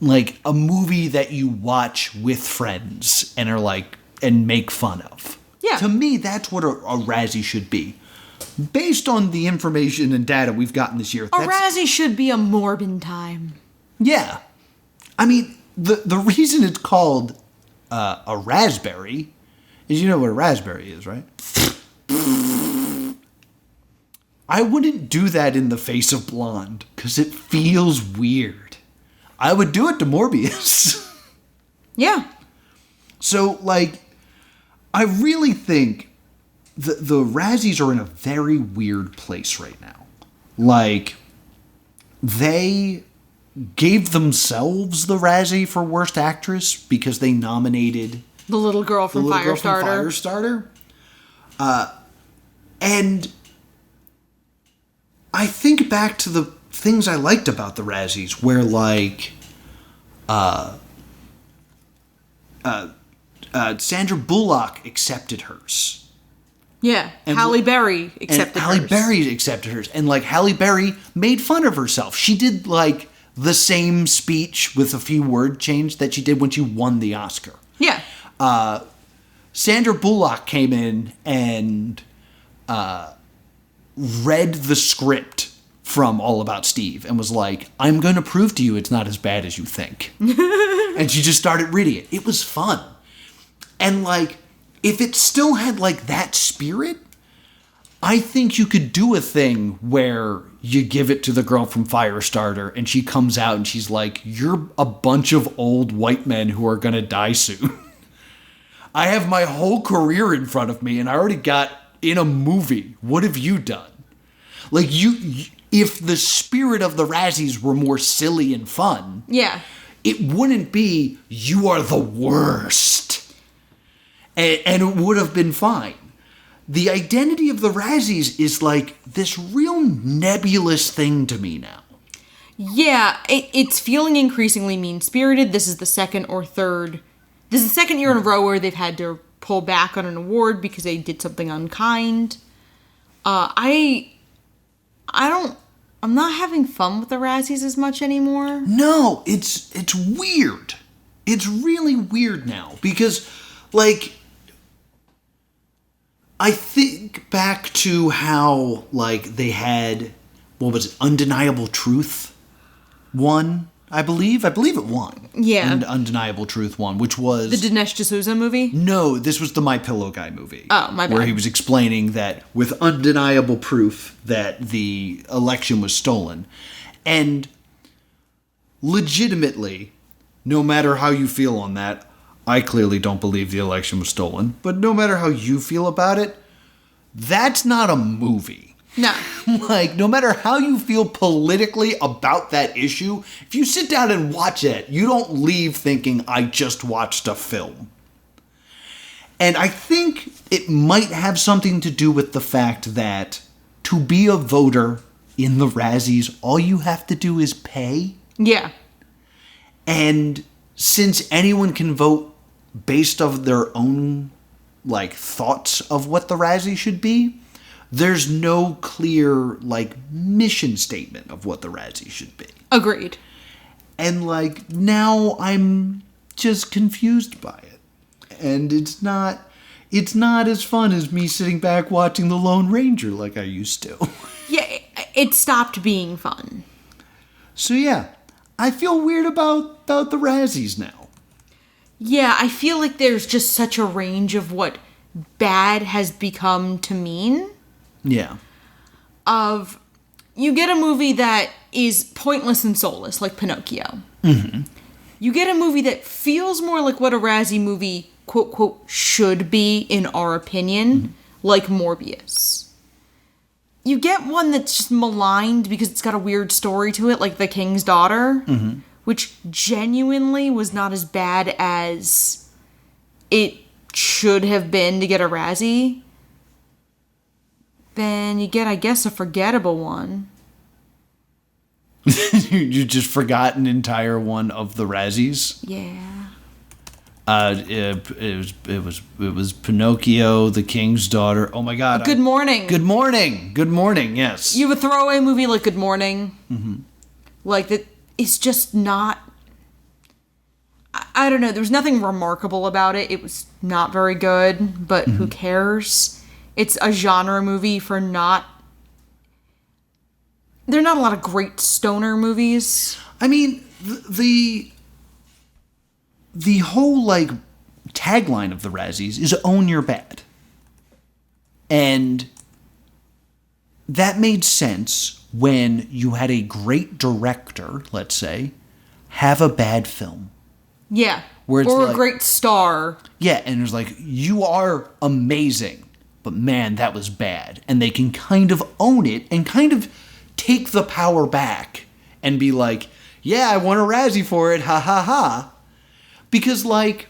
Like, a movie that you watch with friends and are like, and make fun of. Yeah. To me, that's what a Razzie should be. Based on the information and data we've gotten this year. A Razzie should be a Morbin time. Yeah. I mean, the reason it's called a raspberry is, you know what a raspberry is, right? I wouldn't do that in the face of Blonde, because it feels weird. I would do it to Morbius. Yeah. So, like, I really think the Razzies are in a very weird place right now. Like, they gave themselves the Razzie for Worst Actress because they nominated The little girl from Firestarter. And I think back to the things I liked about the Razzies, where, like, Sandra Bullock accepted hers. Yeah, And Halle Berry accepted Halle hers. Berry accepted hers. And, like, Halle Berry made fun of herself. She did, like, the same speech with a few word change that she did when she won the Oscar. Yeah. Sandra Bullock came in and read the script from All About Steve and was like, I'm going to prove to you it's not as bad as you think. And she just started reading it. It was fun. And, like, if it still had, like, that spirit, I think you could do a thing where you give it to the girl from Firestarter and she comes out and she's like, you're a bunch of old white men who are going to die soon. I have my whole career in front of me and I already got in a movie. What have you done? Like, if the spirit of the Razzies were more silly and fun, Yeah. it wouldn't be, you are the worst. And it would have been fine. The identity of the Razzies is like this real nebulous thing to me now. Yeah, it's feeling increasingly mean-spirited. This is the second year in a row where they've had to pull back on an award because they did something unkind. I'm not having fun with the Razzies as much anymore. No, it's weird. It's really weird now because, like, I think back to how, like, they had, what was it, Undeniable Truth won, I believe it won. Yeah. And Undeniable Truth won, which was... The Dinesh D'Souza movie? No, this was the My Pillow Guy movie. Oh, my bad. Where he was explaining that with undeniable proof that the election was stolen. And legitimately, no matter how you feel on that, I clearly don't believe the election was stolen. But no matter how you feel about it, that's not a movie. No. Like, no matter how you feel politically about that issue, if you sit down and watch it, you don't leave thinking, I just watched a film. And I think it might have something to do with the fact that to be a voter in the Razzies, all you have to do is pay. Yeah. And since anyone can vote based off their own, like, thoughts of what the Razzie should be, there's no clear, like, mission statement of what the Razzie should be. Agreed. And, like, now I'm just confused by it. And it's not as fun as me sitting back watching The Lone Ranger like I used to. Yeah, it stopped being fun. So, yeah, I feel weird about the Razzies now. Yeah, I feel like there's just such a range of what bad has become to mean. Yeah. Of, you get a movie that is pointless and soulless, like Pinocchio. Mm-hmm. You get a movie that feels more like what a Razzie movie, quote, quote, should be, in our opinion, like Morbius. You get one that's just maligned because it's got a weird story to it, like The King's Daughter, which genuinely was not as bad as it should have been to get a Razzie. Then you get, I guess, a forgettable one. You just forgot an entire one of the Razzies? Yeah. It was Pinocchio, The King's Daughter. Oh my God! Good Morning. Good Morning. Good Morning. Yes. You have a throwaway movie like Good Morning. Like that. It's just not. I don't know. There was nothing remarkable about it. It was not very good. But who cares? It's a genre movie for not. There are not a lot of great stoner movies. I mean, the whole, like, tagline of the Razzies is own your bad. And that made sense when you had a great director, let's say, have a bad film. Yeah. Where it's or like, a great star. Yeah, and it's like, you are amazing, but man, that was bad. And they can kind of own it and kind of take the power back and be like, yeah, I won a Razzie for it, ha ha ha. Because, like,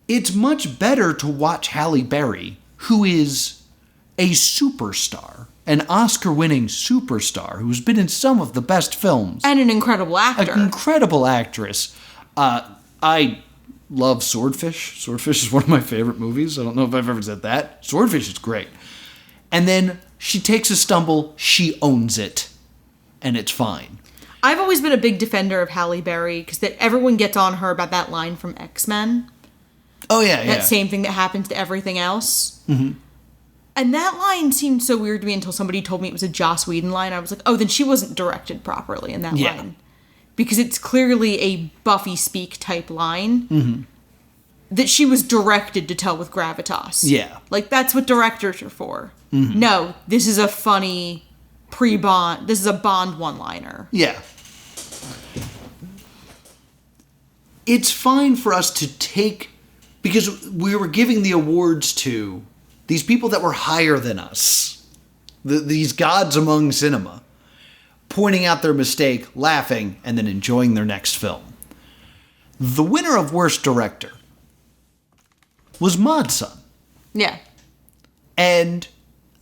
it's much better to watch Halle Berry, who is a superstar, an Oscar-winning superstar, who's been in some of the best films. And an incredible actor. An incredible actress. I love Swordfish. Swordfish is one of my favorite movies. I don't know if I've ever said that. Swordfish is great. And then she takes a stumble, she owns it, and it's fine. I've always been a big defender of Halle Berry because everyone gets on her about that line from X-Men. Oh, yeah, That same thing that happens to everything else. Mm-hmm. And that line seemed so weird to me until somebody told me it was a Joss Whedon line. I was like, oh, then she wasn't directed properly in that line. Because it's clearly a Buffy speak type line that she was directed to tell with gravitas. Yeah. Like, that's what directors are for. Mm-hmm. No, this is a funny pre-Bond. This is a Bond one-liner. Yeah. It's fine for us to take... Because we were giving the awards to these people that were higher than us. These gods among cinema. Pointing out their mistake, laughing, and then enjoying their next film. The winner of Worst Director was Modson. Yeah. And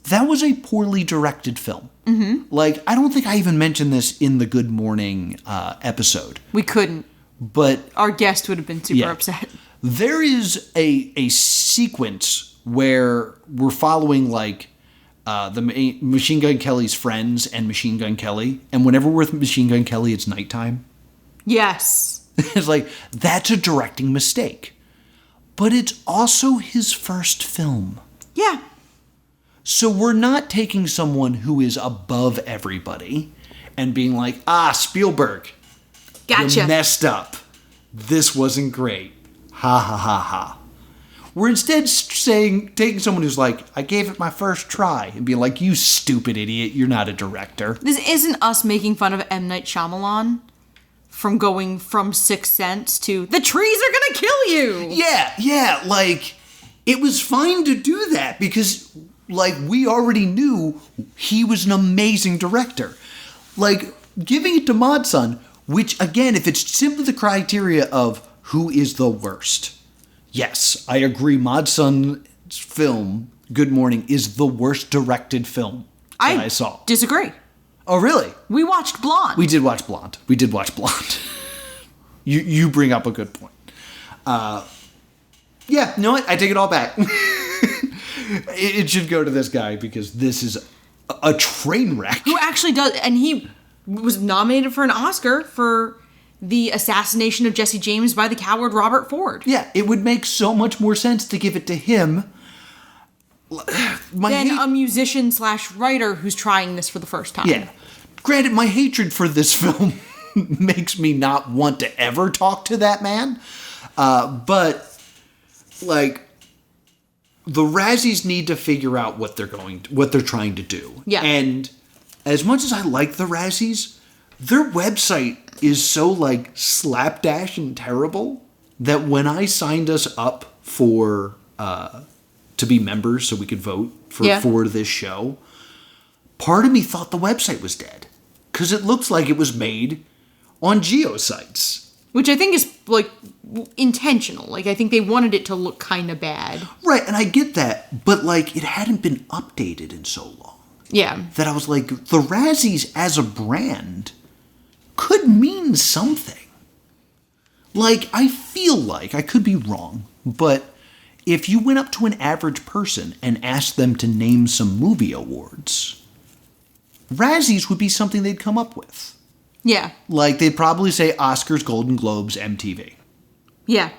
that was a poorly directed film. Mm-hmm. Like, I don't think I even mentioned this in the Good Morning episode. We couldn't. But our guest would have been super upset. There is a sequence where we're following, like, Machine Gun Kelly's friends and Machine Gun Kelly. And whenever we're with Machine Gun Kelly, it's nighttime. Yes. It's like, that's a directing mistake. But it's also his first film. Yeah. So we're not taking someone who is above everybody and being like, Spielberg. Gotcha. You messed up. This wasn't great. Ha ha ha ha. We're instead taking someone who's like, I gave it my first try, and being like, you stupid idiot, you're not a director. This isn't us making fun of M. Night Shyamalan from going from Sixth Sense to the trees are gonna kill you. Yeah, like, it was fine to do that because, like, we already knew he was an amazing director. Like, giving it to Modson, which, again, if it's simply the criteria of who is the worst, yes, I agree. Modson's film, Good Morning, is the worst directed film that I saw. Disagree. Oh, really? We watched Blonde. We did watch Blonde. You bring up a good point. Yeah, you know what? I take it all back. It should go to this guy because this is a train wreck. Who actually does, and he was nominated for an Oscar for the assassination of Jesse James by the coward Robert Ford. Yeah, it would make so much more sense to give it to him than a musician / writer who's trying this for the first time. Yeah. Granted, my hatred for this film makes me not want to ever talk to that man. But, like, the Razzies need to figure out what they're trying to do. Yeah. And as much as I like the Razzies, their website is so, like, slapdash and terrible that when I signed us up for to be members so we could vote for this show, part of me thought the website was dead because it looks like it was made on geosites. Which I think is, like, intentional. Like, I think they wanted it to look kind of bad. Right, and I get that, but, like, it hadn't been updated in so long. Yeah. That I was like, the Razzies as a brand could mean something. Like, I feel like, I could be wrong, but if you went up to an average person and asked them to name some movie awards, Razzies would be something they'd come up with. Yeah. Like, they'd probably say Oscars, Golden Globes, MTV. Yeah.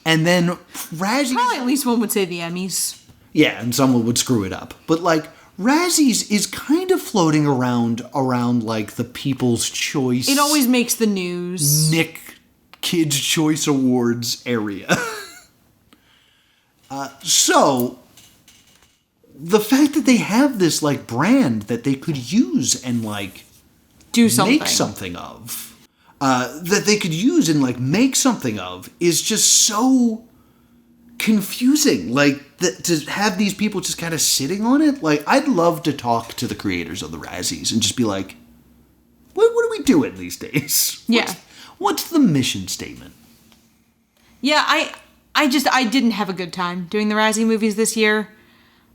And then Razzies... Probably at least one would say the Emmys. Yeah, and someone would screw it up. But, like, Razzies is kind of floating around like, the People's Choice... It always makes the news. Nick Kids' Choice Awards area. So, the fact that they have this, like, brand that they could use and, like... Do something. Make something of. That they could use and, like, make something of is just so confusing. Like, to have these people just kind of sitting on it. Like, I'd love to talk to the creators of the Razzies and just be like, what are we doing these days? Yeah. What's the mission statement? Yeah, I didn't have a good time doing the Razzie movies this year.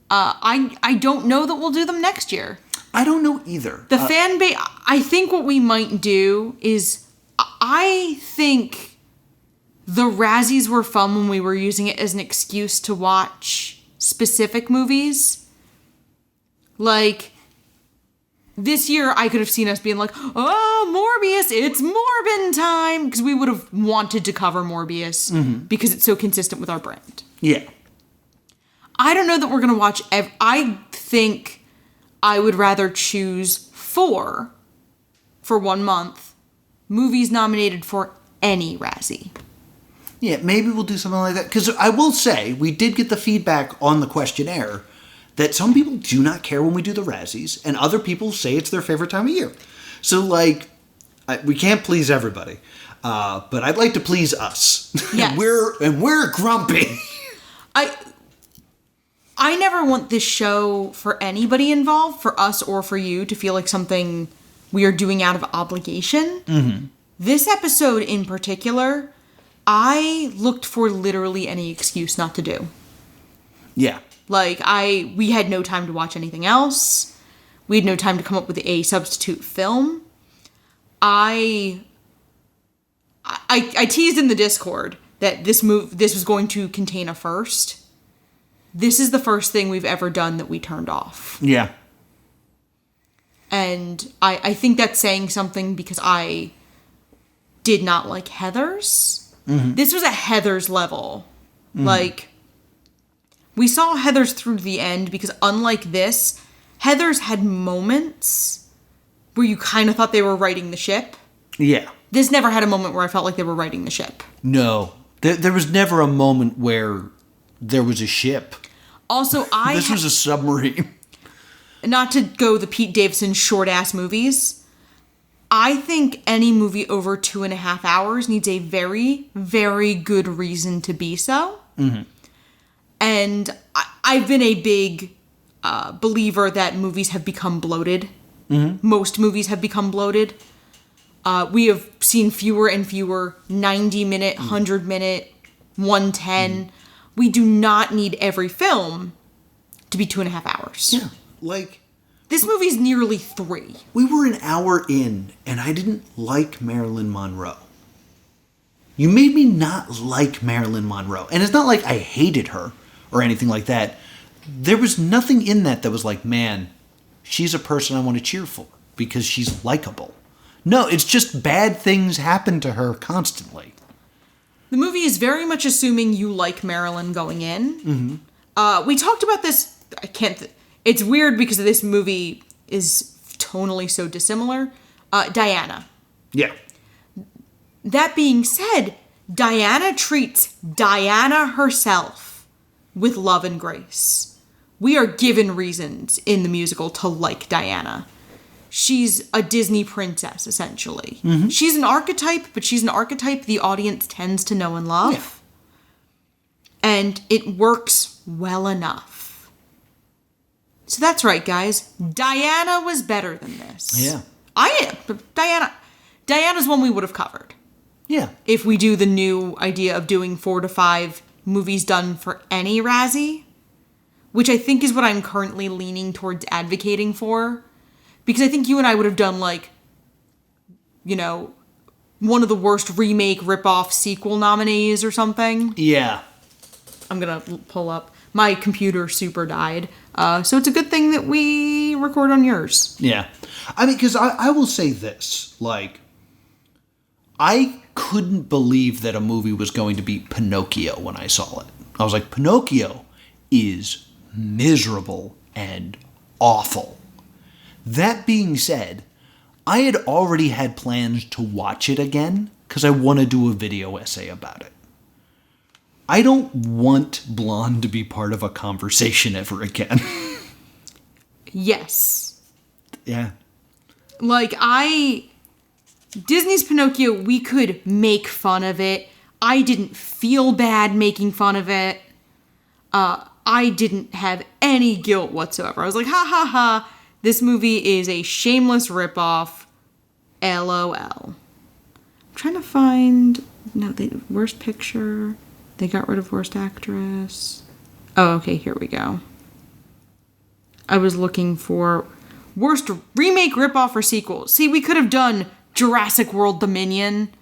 I don't know that we'll do them next year. I don't know either. The fan base, I think what we might do is, I think the Razzies were fun when we were using it as an excuse to watch specific movies. Like, this year I could have seen us being like, oh, Morbius, it's Morbin time, because we would have wanted to cover Morbius because it's so consistent with our brand. Yeah. I don't know that we're going to watch... I think I would rather choose 4 for 1 month movies nominated for any Razzie. Yeah, maybe we'll do something like that. Because I will say, we did get the feedback on the questionnaire that some people do not care when we do the Razzies, and other people say it's their favorite time of year. So, like, we can't please everybody. But I'd like to please us. Yes. we're grumpy. I never want this show for anybody involved, for us or for you, to feel like something we are doing out of obligation. Mm-hmm. This episode in particular, I looked for literally any excuse not to do. Yeah. Like, we had no time to watch anything else. We had no time to come up with a substitute film. I teased in the Discord that this was going to contain a first. This is the first thing we've ever done that we turned off. Yeah. And I think that's saying something because I did not like Heather's. Mm-hmm. This was at Heather's level. Mm-hmm. Like, we saw Heather's through the end because unlike this, Heather's had moments where you kind of thought they were righting the ship. Yeah. This never had a moment where I felt like they were righting the ship. No. There was never a moment where there was a ship. Also, This was a submarine. Not to go the Pete Davidson short-ass movies, I think any movie over 2.5 hours needs a very, very good reason to be so. Mm-hmm. And I've been a big believer that movies have become bloated. Mm-hmm. Most movies have become bloated. We have seen fewer and fewer 90-minute, 100-minute, 110. Mm-hmm. We do not need every film to be 2.5 hours. Yeah. Like, this movie's nearly 3. We were an hour in, and I didn't like Marilyn Monroe. You made me not like Marilyn Monroe. And it's not like I hated her or anything like that. There was nothing in that was like, man, she's a person I want to cheer for because she's likable. No, it's just bad things happen to her constantly. The movie is very much assuming you like Marilyn going in. Mm-hmm. We talked about this. It's weird because this movie is tonally so dissimilar. Diana. Yeah. That being said, Diana treats Diana herself with love and grace. We are given reasons in the musical to like Diana. She's a Disney princess, essentially. Mm-hmm. She's an archetype, but she's an archetype the audience tends to know and love. Yeah. And it works well enough. So that's right, guys. Diana was better than this. Yeah. Diana's one we would have covered. Yeah. If we do the new idea of doing 4 to 5 movies done for any Razzie, which I think is what I'm currently leaning towards advocating for. Because I think you and I would have done, like, you know, one of the worst remake, ripoff, sequel nominees or something. Yeah. I'm going to pull up. My computer super died. So it's a good thing that we record on yours. Yeah. I mean, because I will say this. Like, I couldn't believe that a movie was going to beat Pinocchio when I saw it. I was like, Pinocchio is miserable and awful. That being said, I had already had plans to watch it again because I want to do a video essay about it. I don't want Blonde to be part of a conversation ever again. Yes. Yeah. Like, Disney's Pinocchio, we could make fun of it. I didn't feel bad making fun of it. I didn't have any guilt whatsoever. I was like, ha ha ha. This movie is a shameless ripoff. LOL. I'm trying to find... No, worst picture. They got rid of worst actress. Oh, okay, here we go. I was looking for worst remake, ripoff, or sequel. See, we could have done Jurassic World Dominion,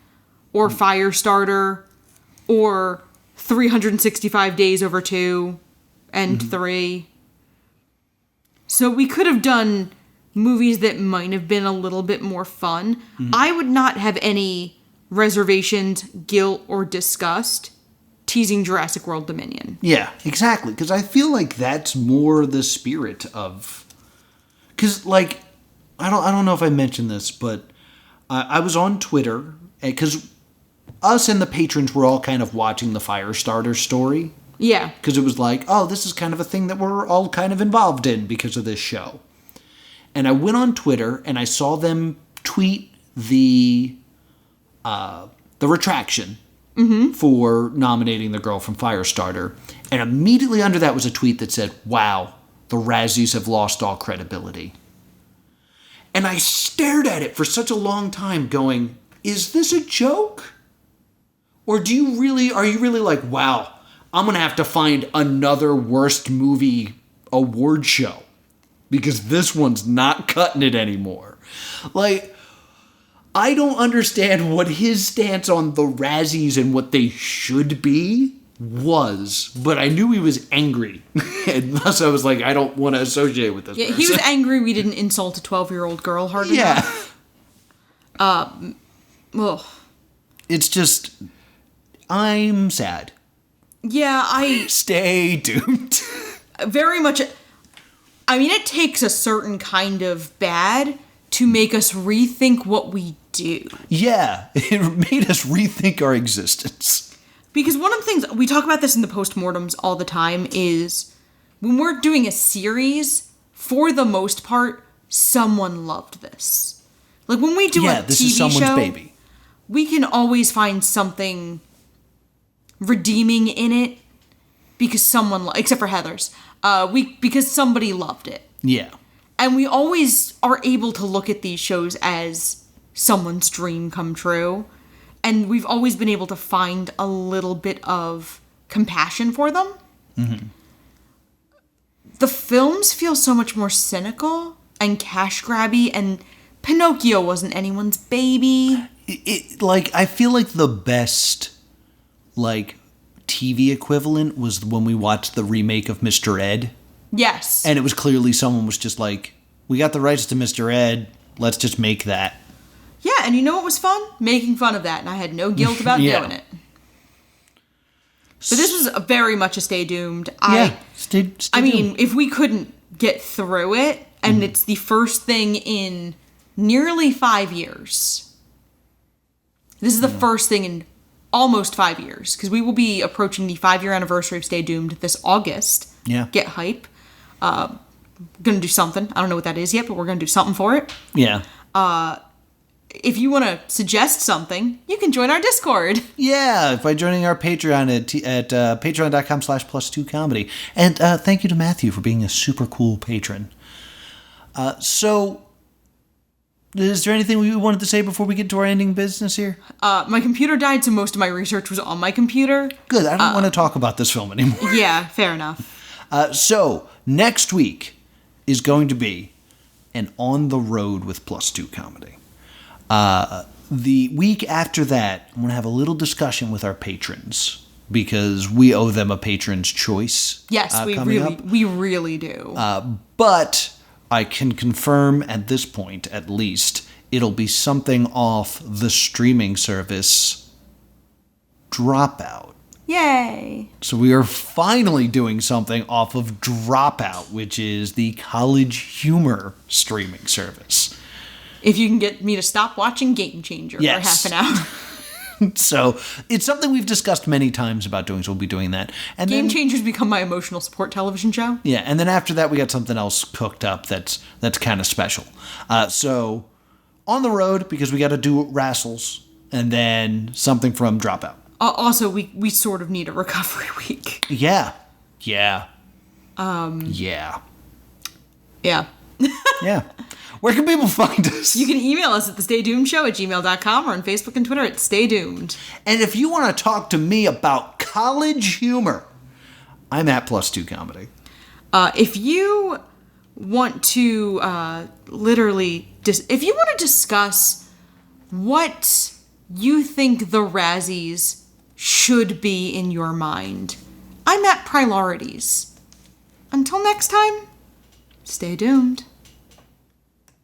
or Firestarter, or 365 Days Over 2 and 3. So we could have done movies that might have been a little bit more fun. I would not have any reservations, guilt, or disgust teasing Jurassic World Dominion. Yeah, exactly. Because I feel like that's more the spirit of... Because, like, I don't know if I mentioned this, but I was on Twitter, because us and the patrons were all kind of watching the Firestarter story. Yeah. Because it was like, oh, this is kind of a thing that we're all kind of involved in because of this show. And I went on Twitter, and I saw them tweet the retraction for nominating the girl from Firestarter. And immediately under that was a tweet that said, wow, the Razzies have lost all credibility. And I stared at it for such a long time going, is this a joke? Or are you really like, wow, I'm going to have to find another worst movie award show because this one's not cutting it anymore. Like, I don't understand what his stance on the Razzies and what they should be was, but I knew he was angry. And thus I was like, I don't want to associate with this person. He was angry we didn't insult a 12-year-old girl hard enough. Ugh. It's just, I'm sad. Yeah, Stay doomed. very much... I mean, it takes a certain kind of bad to make us rethink what we do. Yeah, it made us rethink our existence. Because one of the things, we talk about this in the postmortems all the time, is when we're doing a series, for the most part, someone loved this. Like when we do a this TV is someone's show, baby. We can always find something redeeming in it because someone, except for Heather's, because somebody loved it. Yeah. And we always are able to look at these shows as someone's dream come true. And we've always been able to find a little bit of compassion for them. Mm-hmm. The films feel so much more cynical and cash grabby, and Pinocchio wasn't anyone's baby. I feel like the best, TV equivalent was when we watched the remake of Mr. Ed. Yes. And it was clearly someone was just like, we got the rights to Mr. Ed, let's just make that. Yeah, and you know what was fun? Making fun of that, and I had no guilt about doing it. But this was very much a Stay Doomed. Stay I mean, doomed. if we couldn't get through it, and it's the first thing in nearly 5 years. This is the first thing in almost 5 years, because we will be approaching the 5-year anniversary of Stay Doomed this August. Yeah. Get hype. Gonna do something. I don't know what that is yet, but we're gonna do something for it. Yeah. If you want to suggest something, you can join our Discord. Yeah, by joining our Patreon at patreon.com/plus2comedy. And thank you to Matthew for being a super cool patron. So, is there anything we wanted to say before we get to our ending business here? My computer died, so most of my research was on my computer. Good, I don't want to talk about this film anymore. Yeah, fair enough. So, next week is going to be an On the Road with Plus 2 comedy. The week after that, I'm going to have a little discussion with our patrons because we owe them a patron's choice. Yes, we really do. But I can confirm at this point, at least, it'll be something off the streaming service Dropout. Yay! So we are finally doing something off of Dropout, which is the College Humor streaming service. If you can get me to stop watching Game Changer for half an hour. So it's something we've discussed many times about doing, so we'll be doing that. And Game Changer's become my emotional support television show. Yeah, and then after that we got something else cooked up that's kind of special. So on the road, because we got to do Razzies, and then something from Dropout. Also, we sort of need a recovery week. Yeah. Yeah. Yeah. Where can people find us? You can email us at thestaydoomedshow@gmail.com or on Facebook and Twitter at Stay Doomed. And if you want to talk to me about college humor, I'm at Plus 2 Comedy. If you want to if you want to discuss what you think the Razzies should be in your mind. I'm at priorities. Until next time, stay doomed.